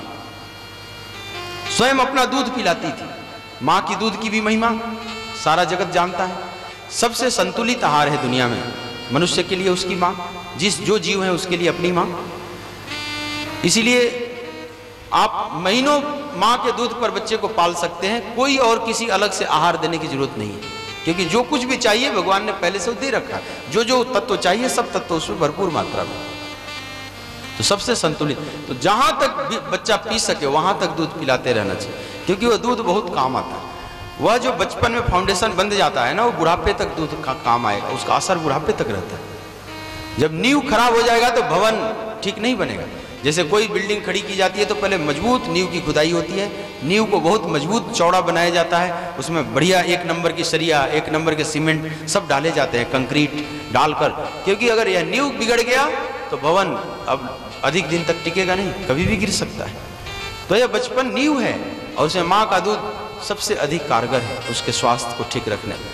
स्वयं अपना दूध पिलाती थी। मां की दूध की भी महिमा सारा जगत जानता है। सबसे संतुलित आहार है दुनिया में मनुष्य के लिए उसकी मां, जो जीव है उसके लिए अपनी मां। इसीलिए आप महीनों मां के दूध पर बच्चे को पाल सकते हैं, कोई और किसी अलग से आहार देने की जरूरत नहीं है, क्योंकि जो कुछ भी चाहिए भगवान ने पहले से दे रखा है, जो तत्व चाहिए सब तत्व उसमें भरपूर मात्रा में, तो सबसे संतुलित। तो जहां तक बच्चा पी सके वहां तक दूध पिलाते रहना चाहिए, क्योंकि वह दूध बहुत काम आता है। वह जो बचपन में फाउंडेशन बंध जाता है ना, वो बुढ़ापे तक दूध का काम आएगा, उसका असर बुढ़ापे तक रहता है। जब नींव खराब हो जाएगा तो भवन ठीक नहीं बनेगा। जैसे कोई बिल्डिंग खड़ी की जाती है तो पहले मजबूत नींव की खुदाई होती है, नींव को बहुत मजबूत चौड़ा बनाया जाता है, उसमें बढ़िया 1 नंबर की सरिया, 1 नंबर के सीमेंट सब डाले जाते हैं, कंक्रीट डालकर, क्योंकि अगर यह नींव बिगड़ गया तो भवन अब अधिक दिन तक टिकेगा नहीं, कभी भी गिर सकता है। तो यह बचपन नींव है, और उसमें माँ का दूध सबसे अधिक कारगर है उसके स्वास्थ्य को ठीक रखने में।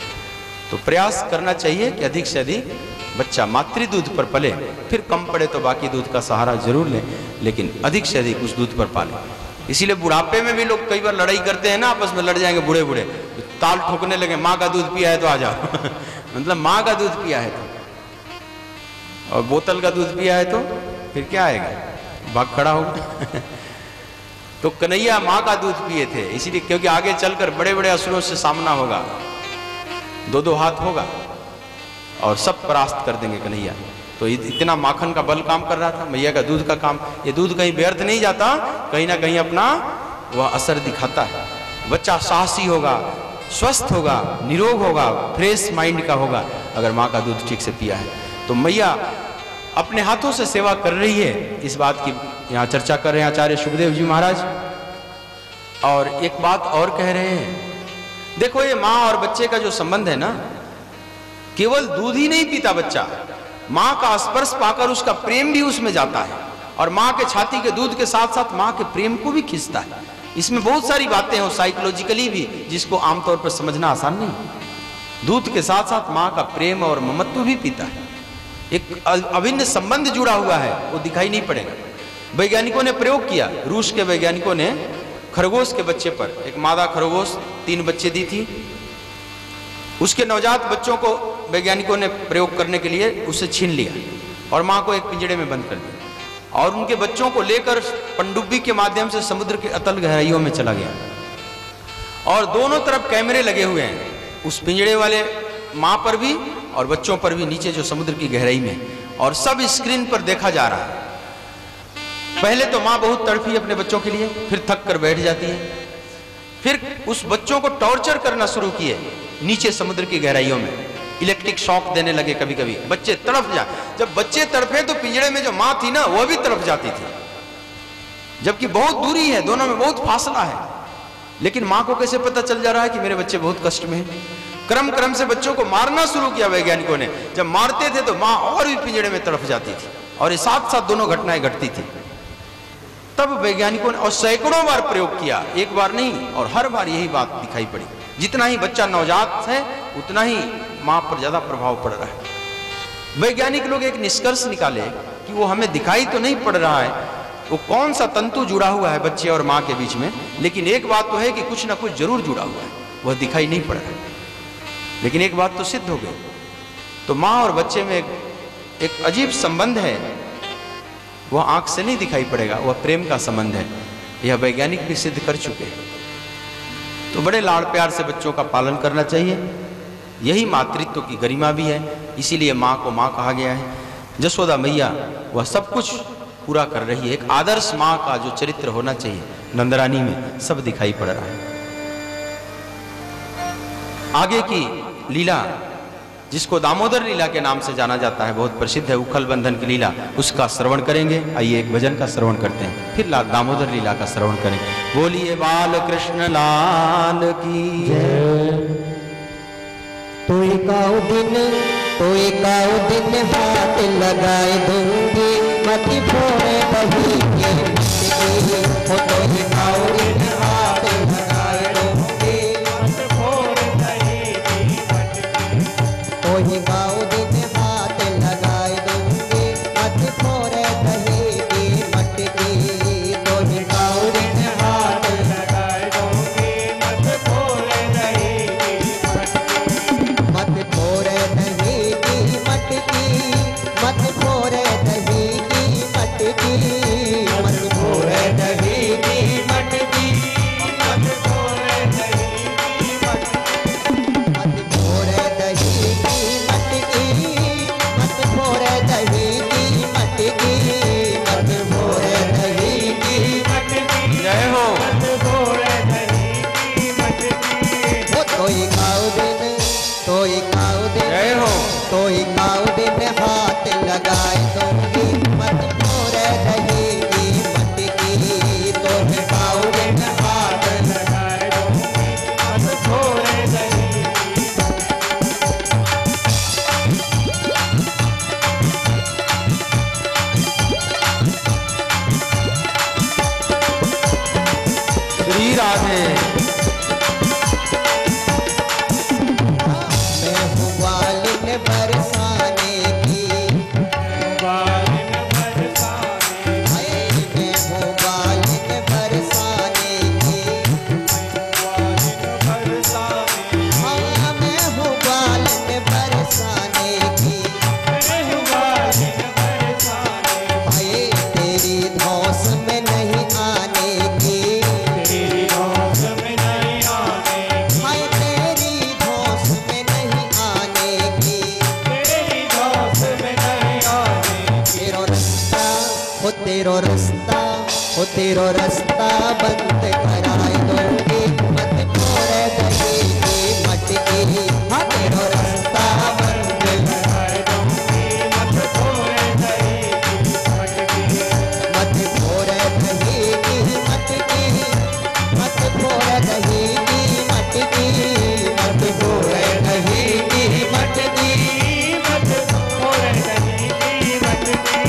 तो प्रयास करना चाहिए कि अधिक से अधिक बच्चा मातृ दूध पर पले, फिर कम पड़े तो बाकी दूध का सहारा जरूर लें, लेकिन अधिक से अधिक उस दूध पर पाले। इसीलिए बुढ़ापे में भी लोग कई बार लड़ाई करते हैं ना, आपस में लड़ जाएंगे बूढ़े बूढ़े, ताल ठोकने लगे, माँ का दूध पिया है तो आ जाओ मतलब माँ का दूध पिया है तो, और बोतल का दूध पिया है तो फिर क्या आएगा, भाग खड़ा होगा तो कन्हैया माँ का दूध पिए थे, इसीलिए, क्योंकि आगे चलकर बड़े बड़े असुरों से सामना होगा, 2-2 हाथ होगा और सब परास्त कर देंगे कन्हैया। तो इतना माखन का बल काम कर रहा था, मैया का दूध का काम, ये दूध कहीं व्यर्थ नहीं जाता, कहीं ना कहीं अपना वह असर दिखाता है। बच्चा साहसी होगा, स्वस्थ होगा, निरोग होगा, फ्रेश माइंड का होगा अगर माँ का दूध ठीक से पिया है। तो मैया अपने हाथों से सेवा कर रही है, इस बात की यहाँ चर्चा कर रहे हैं आचार्य शुभदेव जी महाराज। और एक बात और कह रहे हैं, देखो ये माँ और बच्चे का जो संबंध है ना, केवल दूध ही नहीं पीता बच्चा, माँ का स्पर्श पाकर उसका प्रेम भी उसमें जाता है, और माँ के छाती के दूध के साथ साथ माँ के प्रेम को भी खींचता है। इसमें बहुत सारी बातें हैं साइकोलॉजिकली भी, जिसको आमतौर पर समझना आसान नहीं। दूध के साथ साथ माँ का प्रेम और ममत्व भी पीता है, एक अभिन्न संबंध जुड़ा हुआ है, वो दिखाई नहीं पड़ेगा। वैज्ञानिकों ने प्रयोग किया, रूस के वैज्ञानिकों ने खरगोश के बच्चे पर, एक मादा खरगोश 3 बच्चे दी थी, उसके नवजात बच्चों को वैज्ञानिकों ने प्रयोग करने के लिए उसे छीन लिया और मां को एक पिंजड़े में बंद कर दिया, और उनके बच्चों को लेकर पनडुब्बी के माध्यम से समुद्र के अतल गहराइयों में चला गया, और दोनों तरफ कैमरे लगे हुए हैं, उस पिंजड़े वाले मां पर भी और बच्चों पर भी, नीचे जो समुद्र की गहराई में, और सब स्क्रीन पर देखा जा रहा है। पहले तो मां बहुत तड़पी अपने बच्चों के लिए, फिर थक कर बैठ जाती है, फिर उस बच्चों को टॉर्चर करना शुरू किए नीचे समुद्र की गहराइयों में, इलेक्ट्रिक शॉक देने लगे, कभी कभी बच्चे तड़प जाए। जब बच्चे तड़पे तो पिंजड़े में जो माँ थी ना वह भी तड़प जाती थी, जबकि बहुत दूरी है, दोनों में बहुत फासला है, लेकिन माँ को कैसे पता चल जा रहा है कि मेरे बच्चे बहुत कष्ट में हैं। क्रम क्रम से बच्चों को मारना शुरू किया वैज्ञानिकों ने। जब मारते थे तो माँ और भी पिंजड़े में तड़प जाती थी, और ये साथ साथ दोनों घटनाएं घटती थी। तब वैज्ञानिकों ने और सैकड़ों बार प्रयोग किया, एक बार नहीं, और हर बार यही बात दिखाई पड़ी, जितना ही बच्चा नवजात है उतना ही माँ पर ज्यादा प्रभाव पड़ रहा है। वैज्ञानिक लोग एक निष्कर्ष निकाले कि वो हमें दिखाई तो नहीं पड़ रहा है वो कौन सा तंतु जुड़ा हुआ है बच्चे और माँ के बीच में, लेकिन एक बात तो है कि कुछ ना कुछ जरूर जुड़ा हुआ है, वह दिखाई नहीं पड़ रहा है। लेकिन एक बात तो सिद्ध हो गई, तो माँ और बच्चे में एक अजीब संबंध है, वह आंख से नहीं दिखाई पड़ेगा, वह प्रेम का संबंध है। यह वैज्ञानिक भी सिद्ध कर चुके हैं। तो बड़े लाड़ प्यार से बच्चों का पालन करना चाहिए, यही मातृत्व की गरिमा भी है, इसीलिए माँ को माँ कहा गया है। जसोदा मैया वह सब कुछ पूरा कर रही है, एक आदर्श माँ का जो चरित्र होना चाहिए नंदरानी में सब दिखाई पड़ रहा है। आगे की लीला जिसको दामोदर लीला के नाम से जाना जाता है, बहुत प्रसिद्ध है, उखल बंधन की लीला, उसका श्रवण करेंगे। आइए एक भजन का श्रवण करते हैं, फिर दामोदर लीला का श्रवण करेंगे। बोलिए बाल कृष्ण लाल की तो एकाओ दिन हाथ लगाए दूंगी, मत फोड़े बही के मटकी। हो तो एकाओ दिन हाथ लगाए दूंगी, मत फोड़े बही की मटकी। तो एकाओ दिन हाथ लगाए दूंगी, मत फोड़े बही की मटकी। तो एकाओ दिन हाथ लगाए दूंगी, मत फोड़े बही की मटकी। मत फोड़े दही की मटकी, मत फोड़े दही की मटकी, मत फोड़े दही की मटकी, मत फोड़े दही की मटकी। मत फोड़े दही की मटकी, मत फोड़े दही की मटकी, मत फोड़े दही की मटकी। जय हो। मत फोड़े दही की मटकी। वो तो एकाओ दिन, तो एकाओ दिन, जय हो। तो एकाओ दिन हाथ लगाए दूंगी, मत फोड़े दही की मटकी। तो एकाओ दिन हाथ लगाए दूंगी, मत फोड़े दही की श्री राधे। मैं हूँ ग्वालिन बरसाने की, ग्वालिन बरसाने, मैं हूँ ग्वालिन बरसाने की, ग्वालिन बरसाने, हाँ मैं हूँ ग्वालिन बरसाने की, मैं हूँ ग्वालिन बरसाने। भाई तेरी धौस में नहीं आने की, तेरी धौस में नहीं आने की, भाई तेरी धौस में नहीं आने की, तेरी धौस में नहीं आने की। तेरो रास्ता हो, तेरो रास्ता हो, तेरो रास्ता बंद कराए दूंगी, मत फोड़े दही की मटकी। हाँ तेरो रास्ता बंद कराए दूंगी, मत फोड़े दही की मटकी। मत फोड़े दही की मटकी, मत फोड़े दही की मटकी, मत फोड़े दही की मटकी, मत फोड़े दही की मटकी।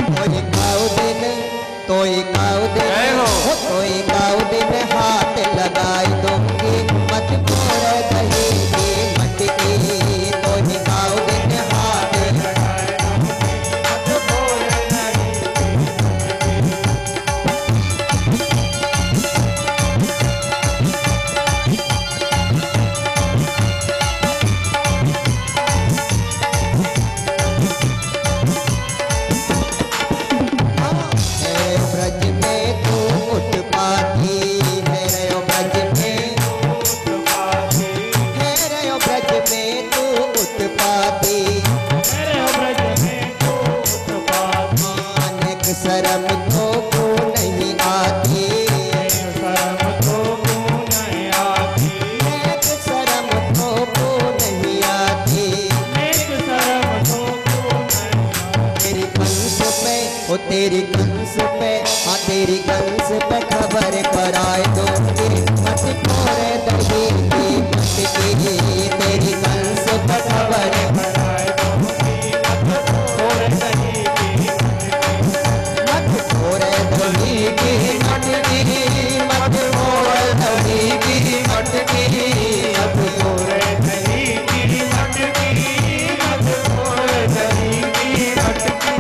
तो एकाओ दिन, तो एकाओ दिन, जय हो। तो एकाओ दिन हाथ लगाए दूंगी, मत फोड़े दही की मटकी। तो एकाओ दिन हाथ लगाए दूंगी, मत फोड़े दही की मटकी। है ब्रज में तू उत्पाती, है रयो ब्रज में तू उत्पाती, है रयो ब्रज में तू उत्पाती, है रयो ब्रज में तू उत्पाती। अनेक शर्म तो को नहीं आती, शर्म तो को नहीं आती, अनेक शर्म तो को नहीं आती, ओ तेरी कंस पे, हाँ तेरी कंस पे खबर कराए दूंगी, मत फोड़े दही की मटकी, तेरी कंस पे खबर कराए दूंगी, मत फोड़े दही की मटकी, मत फोड़े दही की मटकी, मत फोड़े दही की मटकी, मत फोड़े दही की मटकी, मत फोड़े दही की मटकी।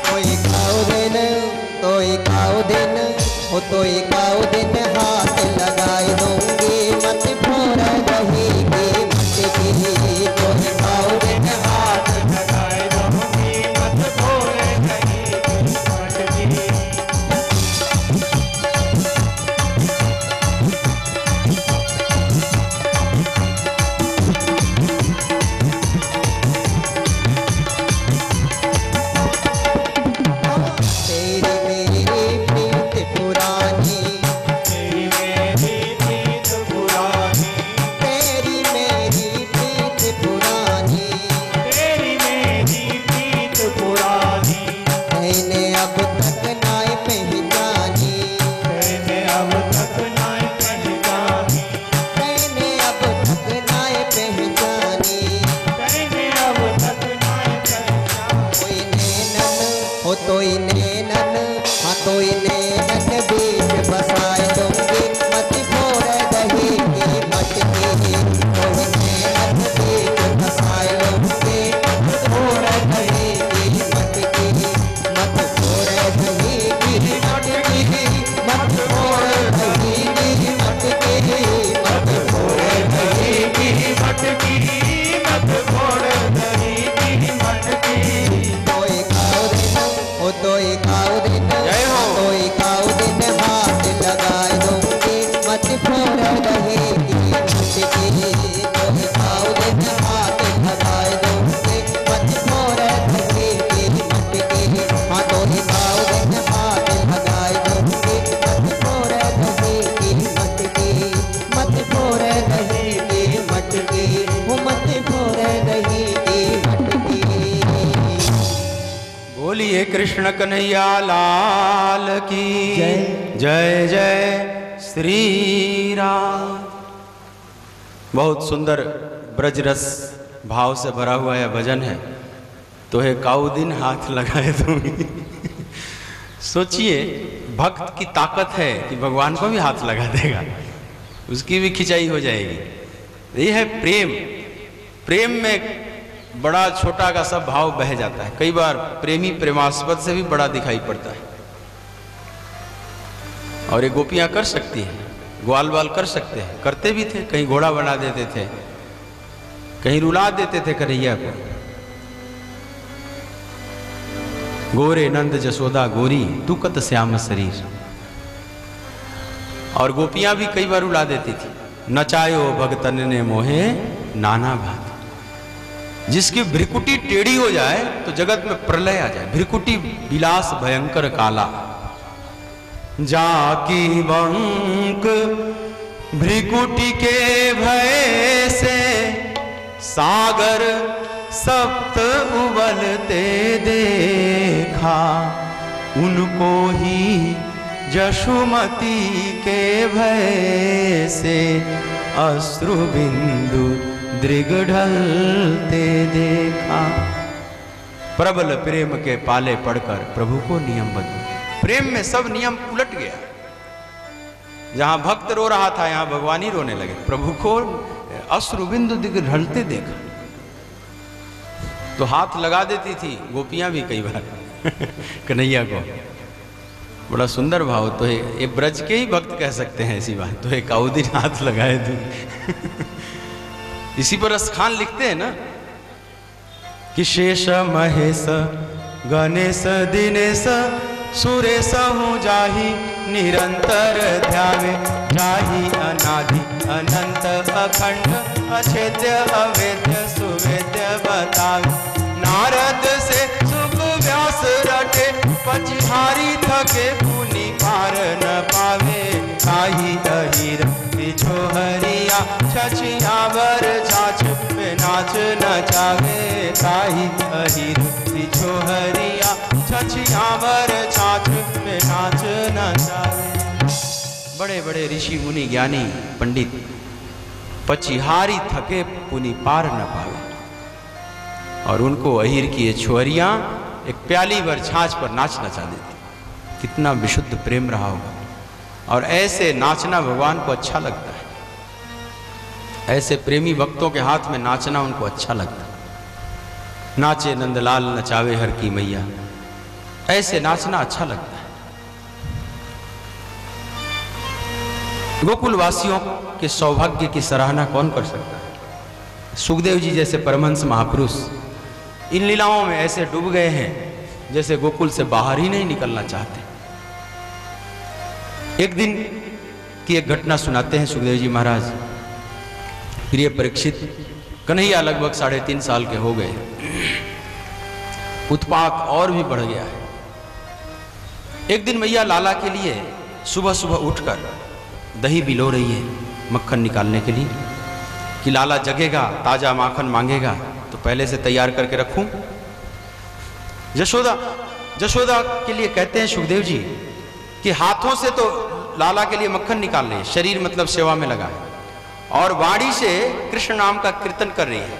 तोई खाओ दिन, तोई खाओ दिन, ओ तोई खाओ दिन हाथ लगाए दूंगी, मत फोड़ दही की मटकी, तोई खाओ दिन हाथ लगाए दूंगी, मत फोड़ दही की मटकी। तेरी मेरी प्रीत पुरानी, तेरी मेरी प्रीत पुरानी, तेरी मेरी प्रीत पुरानी, तेरी मेरी प्रीत पुरानी, मैंने अब तक नाय पहचानी, मैंने अब तक नाय पहचानी, मैंने अब तक नाय पहचानी, मैंने अब तक नाय पहचानी। कोई नैनन हो तोई नैनन, हाँ तोई नैनन बीच बसाए दूंगी, मत फोड़ दही की मटकी, तोई नैनन बीच बसाए दूंगी, मत फोड़ दही की मटकी, मत फोड़ दही की मटकी, मत फोड़ दही की मटकी, मत फोड़ दही की मटकी, मत फोड़ दही की मटकी। तोई खाओ दिन, ओ तोई खाओ दिन, जय हो। तोई खाओ दिन हाथ लगाए दूंगी, मत फोड़ दही की मटकी, तोई खाओ दिन हाथ लगाए दूंगी, मत फोड़ दही की मटकी, हाँ तोई खाओ दिन हाथ लगाए दूंगी, मत फोड़ दही की मटकी, मत फोड़ दही की मटकी, वो मत फोड़ दही की मटकी। बोलिए कृष्ण कन्हैया लाल की जय। जय जय श्री राम। बहुत सुंदर ब्रज रस भाव से भरा हुआ यह भजन है। तो है काऊ दिन हाथ लगाए दूंगी। सोचिए भक्त की ताकत है कि भगवान को भी हाथ लगा देगा, उसकी भी खिंचाई हो जाएगी। ये है प्रेम। प्रेम में बड़ा छोटा का सब भाव बह जाता है। कई बार प्रेमी प्रेमास्पद से भी बड़ा दिखाई पड़ता है। और ये गोपियां कर सकती हैं, ग्वाल बाल कर सकते हैं, करते भी थे। कहीं घोड़ा बना देते थे, कहीं रुला देते थे कन्हैया को। गोरे नंद जसोदा गोरी तू कत श्याम शरीर। और गोपियां भी कई बार रुला देती थी। नचायो भगतन ने मोहे नाना भात। जिसकी भ्रिकुटी टेढ़ी हो जाए तो जगत में प्रलय आ जाए। भ्रिकुटी विलास भयंकर काला। जाकी बंक भ्रिकुटी के भय से सागर सप्त उबलते देखा। उनको ही जशुमती के भय से अश्रु बिंदु दृग ढलते देखा। प्रबल प्रेम के पाले पड़कर प्रभु को नियम बदलू। प्रेम में सब नियम उलट गया। जहां भक्त रो रहा था यहां भगवान ही रोने लगे। प्रभु को अश्रु बिंदु दृग ढलते देखा तो हाथ लगा देती थी गोपियां भी कई बार कन्हैया को। बड़ा सुंदर भाव। तो ये ब्रज के ही भक्त कह सकते हैं ऐसी बात। तो एक काऊ दिन हाथ लगाए तू। इसी पर रसखान लिखते हैं ना कि शेष महेश गणेश दिनेश सुरेश हूँ जाही निरंतर ध्यावे। जाही अनादि अनंत अखंड अछेद्य अवेद्य सुवेद्य बतावे। नारद से सुख व्यास रटे पचिहारी थके पुनि पार न पावे। काही अहिर बिछो हरिया छछियावर छाछ पे नाच नचावे। काही अहिर बिछो हरिया छछियावर छाछ में नाच नचावे। बड़े बड़े ऋषि मुनि ज्ञानी पंडित पचिहारी थके पुनि पार न पावे, और उनको अहीर की ये छुहरियां एक प्याली भर छाछ पर नाच नचा देती। कितना विशुद्ध प्रेम रहा होगा। और ऐसे नाचना भगवान को अच्छा लगता है, ऐसे प्रेमी भक्तों के हाथ में नाचना उनको अच्छा लगता है। नाचे नंदलाल नचावे हर की मैया, ऐसे नाचना अच्छा लगता है। गोकुल वासियों के सौभाग्य की सराहना कौन कर सकता है। सुखदेव जी जैसे परमहंस महापुरुष इन लीलाओं में ऐसे डूब गए हैं जैसे गोकुल से बाहर ही नहीं निकलना चाहते। एक दिन की एक घटना सुनाते हैं सुखदेव जी महाराज। प्रिय परीक्षित, कन्हैया लगभग 3.5 साल के हो गए, उत्पात और भी बढ़ गया है। एक दिन मैया लाला के लिए सुबह सुबह उठकर दही बिलो रही है मक्खन निकालने के लिए, कि लाला जगेगा ताजा माखन मांगेगा तो पहले से तैयार करके रखूं। जशोदा के लिए कहते हैं सुखदेव जी कि हाथों से तो लाला के लिए मक्खन निकाल रही है, शरीर मतलब सेवा में लगा है, और वाणी से कृष्ण नाम का कीर्तन कर रही है,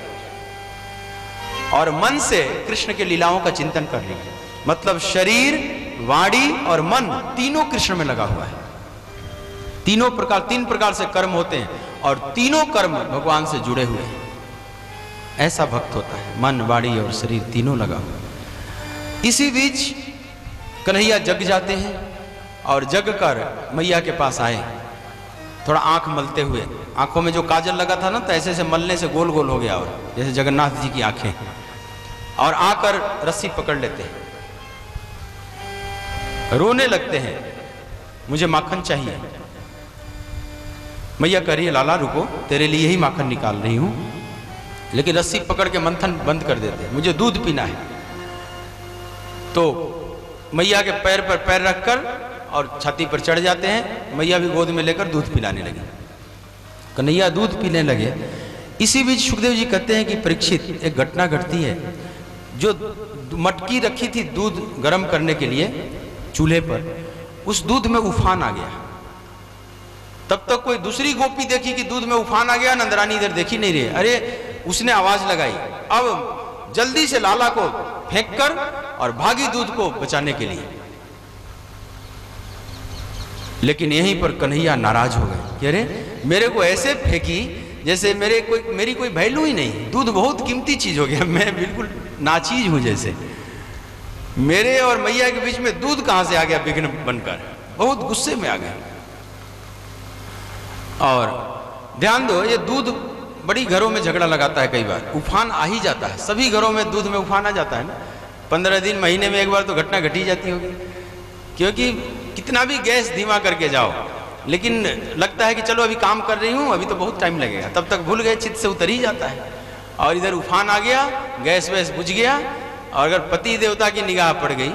और मन से कृष्ण के लीलाओं का चिंतन कर रही है। मतलब शरीर, वाणी और मन तीनों कृष्ण में लगा हुआ है। तीन प्रकार से कर्म होते हैं और तीनों कर्म भगवान से जुड़े हुए हैं। ऐसा भक्त होता है, मन, वाणी और शरीर तीनों लगा हुआ। इसी बीच कन्हैया जग जाते हैं और जग कर मैया के पास आए, थोड़ा आंख मलते हुए। आंखों में जो काजल लगा था ना, तो ऐसे से मलने से गोल गोल हो गया, और जैसे जगन्नाथ जी की आंखें, और आकर रस्सी पकड़ लेते हैं, रोने लगते हैं, मुझे माखन चाहिए। मैया कह रही है लाला रुको, तेरे लिए ही माखन निकाल रही हूं, लेकिन रस्सी पकड़ के मंथन बंद कर देते हैं, मुझे दूध पीना है। तो मैया के पैर पर पैर रखकर और छाती पर चढ़ जाते हैं, मैया भी गोद में लेकर दूध पिलाने लगे। कन्हैया दूध पीने लगे। इसी बीच सुखदेव जी कहते हैं कि परीक्षित, एक घटना घटती है। जो मटकी रखी थी दूध गर्म करने के लिए चूल्हे पर, उस दूध में उफान आ गया। तब तक कोई दूसरी गोपी देखी कि दूध में उफान आ गया, नंदरानी इधर देखी नहीं रही। अरे उसने आवाज लगाई, अब जल्दी से लाला को फेंक कर और भागी दूध को बचाने के लिए। लेकिन यहीं पर कन्हैया नाराज हो गए कि अरे मेरे को ऐसे फेंकी जैसे मेरी कोई वैल्यू ही नहीं, दूध बहुत कीमती चीज हो गया, मैं बिल्कुल नाचीज हूं जैसे। मेरे और मैया के बीच में दूध कहां से आ गया विघ्न बनकर। बहुत गुस्से में आ गए। और ध्यान दो, ये दूध बड़ी घरों में झगड़ा लगाता है, कई बार उफान आ ही जाता है। सभी घरों में दूध में उफान आ जाता है ना, 15 दिन महीने में एक बार तो घटना घटी जाती होगी। क्योंकि कितना भी गैस धीमा करके जाओ, लेकिन लगता है कि चलो अभी काम कर रही हूं, अभी तो बहुत टाइम लगेगा, तब तक भूल गए, चित्त से उतर ही जाता है। और इधर उफान आ गया, गैस वैस बुझ गया, और अगर पति देवता की निगाह पड़ गई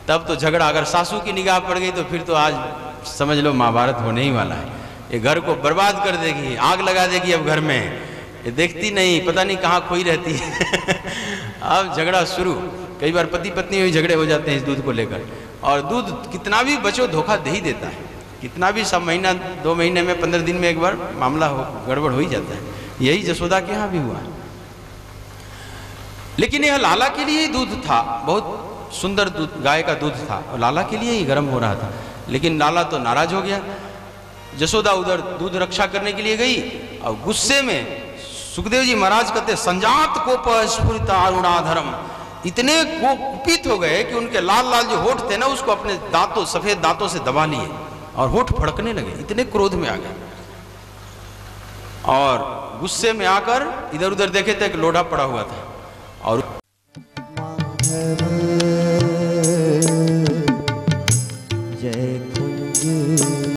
तब तो झगड़ा। अगर सासू की निगाह पड़ गई तो फिर तो आज समझ लो महाभारत होने ही वाला है। ये घर को बर्बाद कर देगी, आग लगा देगी अब घर में। ये देखती नहीं, पता नहीं कहाँ खोई रहती है। अब झगड़ा शुरू। कई बार पति पत्नी में झगड़े हो जाते हैं इस दूध को लेकर। और दूध कितना भी बचो धोखा दे ही देता है, कितना भी, सब महीना 2 महीने में 15 दिन में एक बार मामला गड़बड़ हो ही जाता है। यही जसोदा के यहाँ भी हुआ। लेकिन यह लाला के लिए ही दूध था, बहुत सुंदर दूध, गाय का दूध था, और लाला के लिए ही गर्म हो रहा था। लेकिन लाला तो नाराज हो गया। जसोदा उधर दूध रक्षा करने के लिए गई, और गुस्से में सुखदेव जी महाराज कहते संजात कोप स्फुरित अरुणाधरम, इतने कुपित हो गए कि उनके लाल लाल जो होठ थे ना, उसको अपने दांतों, सफेद दांतों से दबा लिए और होठ फड़कने लगे, इतने क्रोध में आ गए। और गुस्से में आकर इधर उधर देखे तो एक लोढ़ा पड़ा हुआ था, और जय कुंज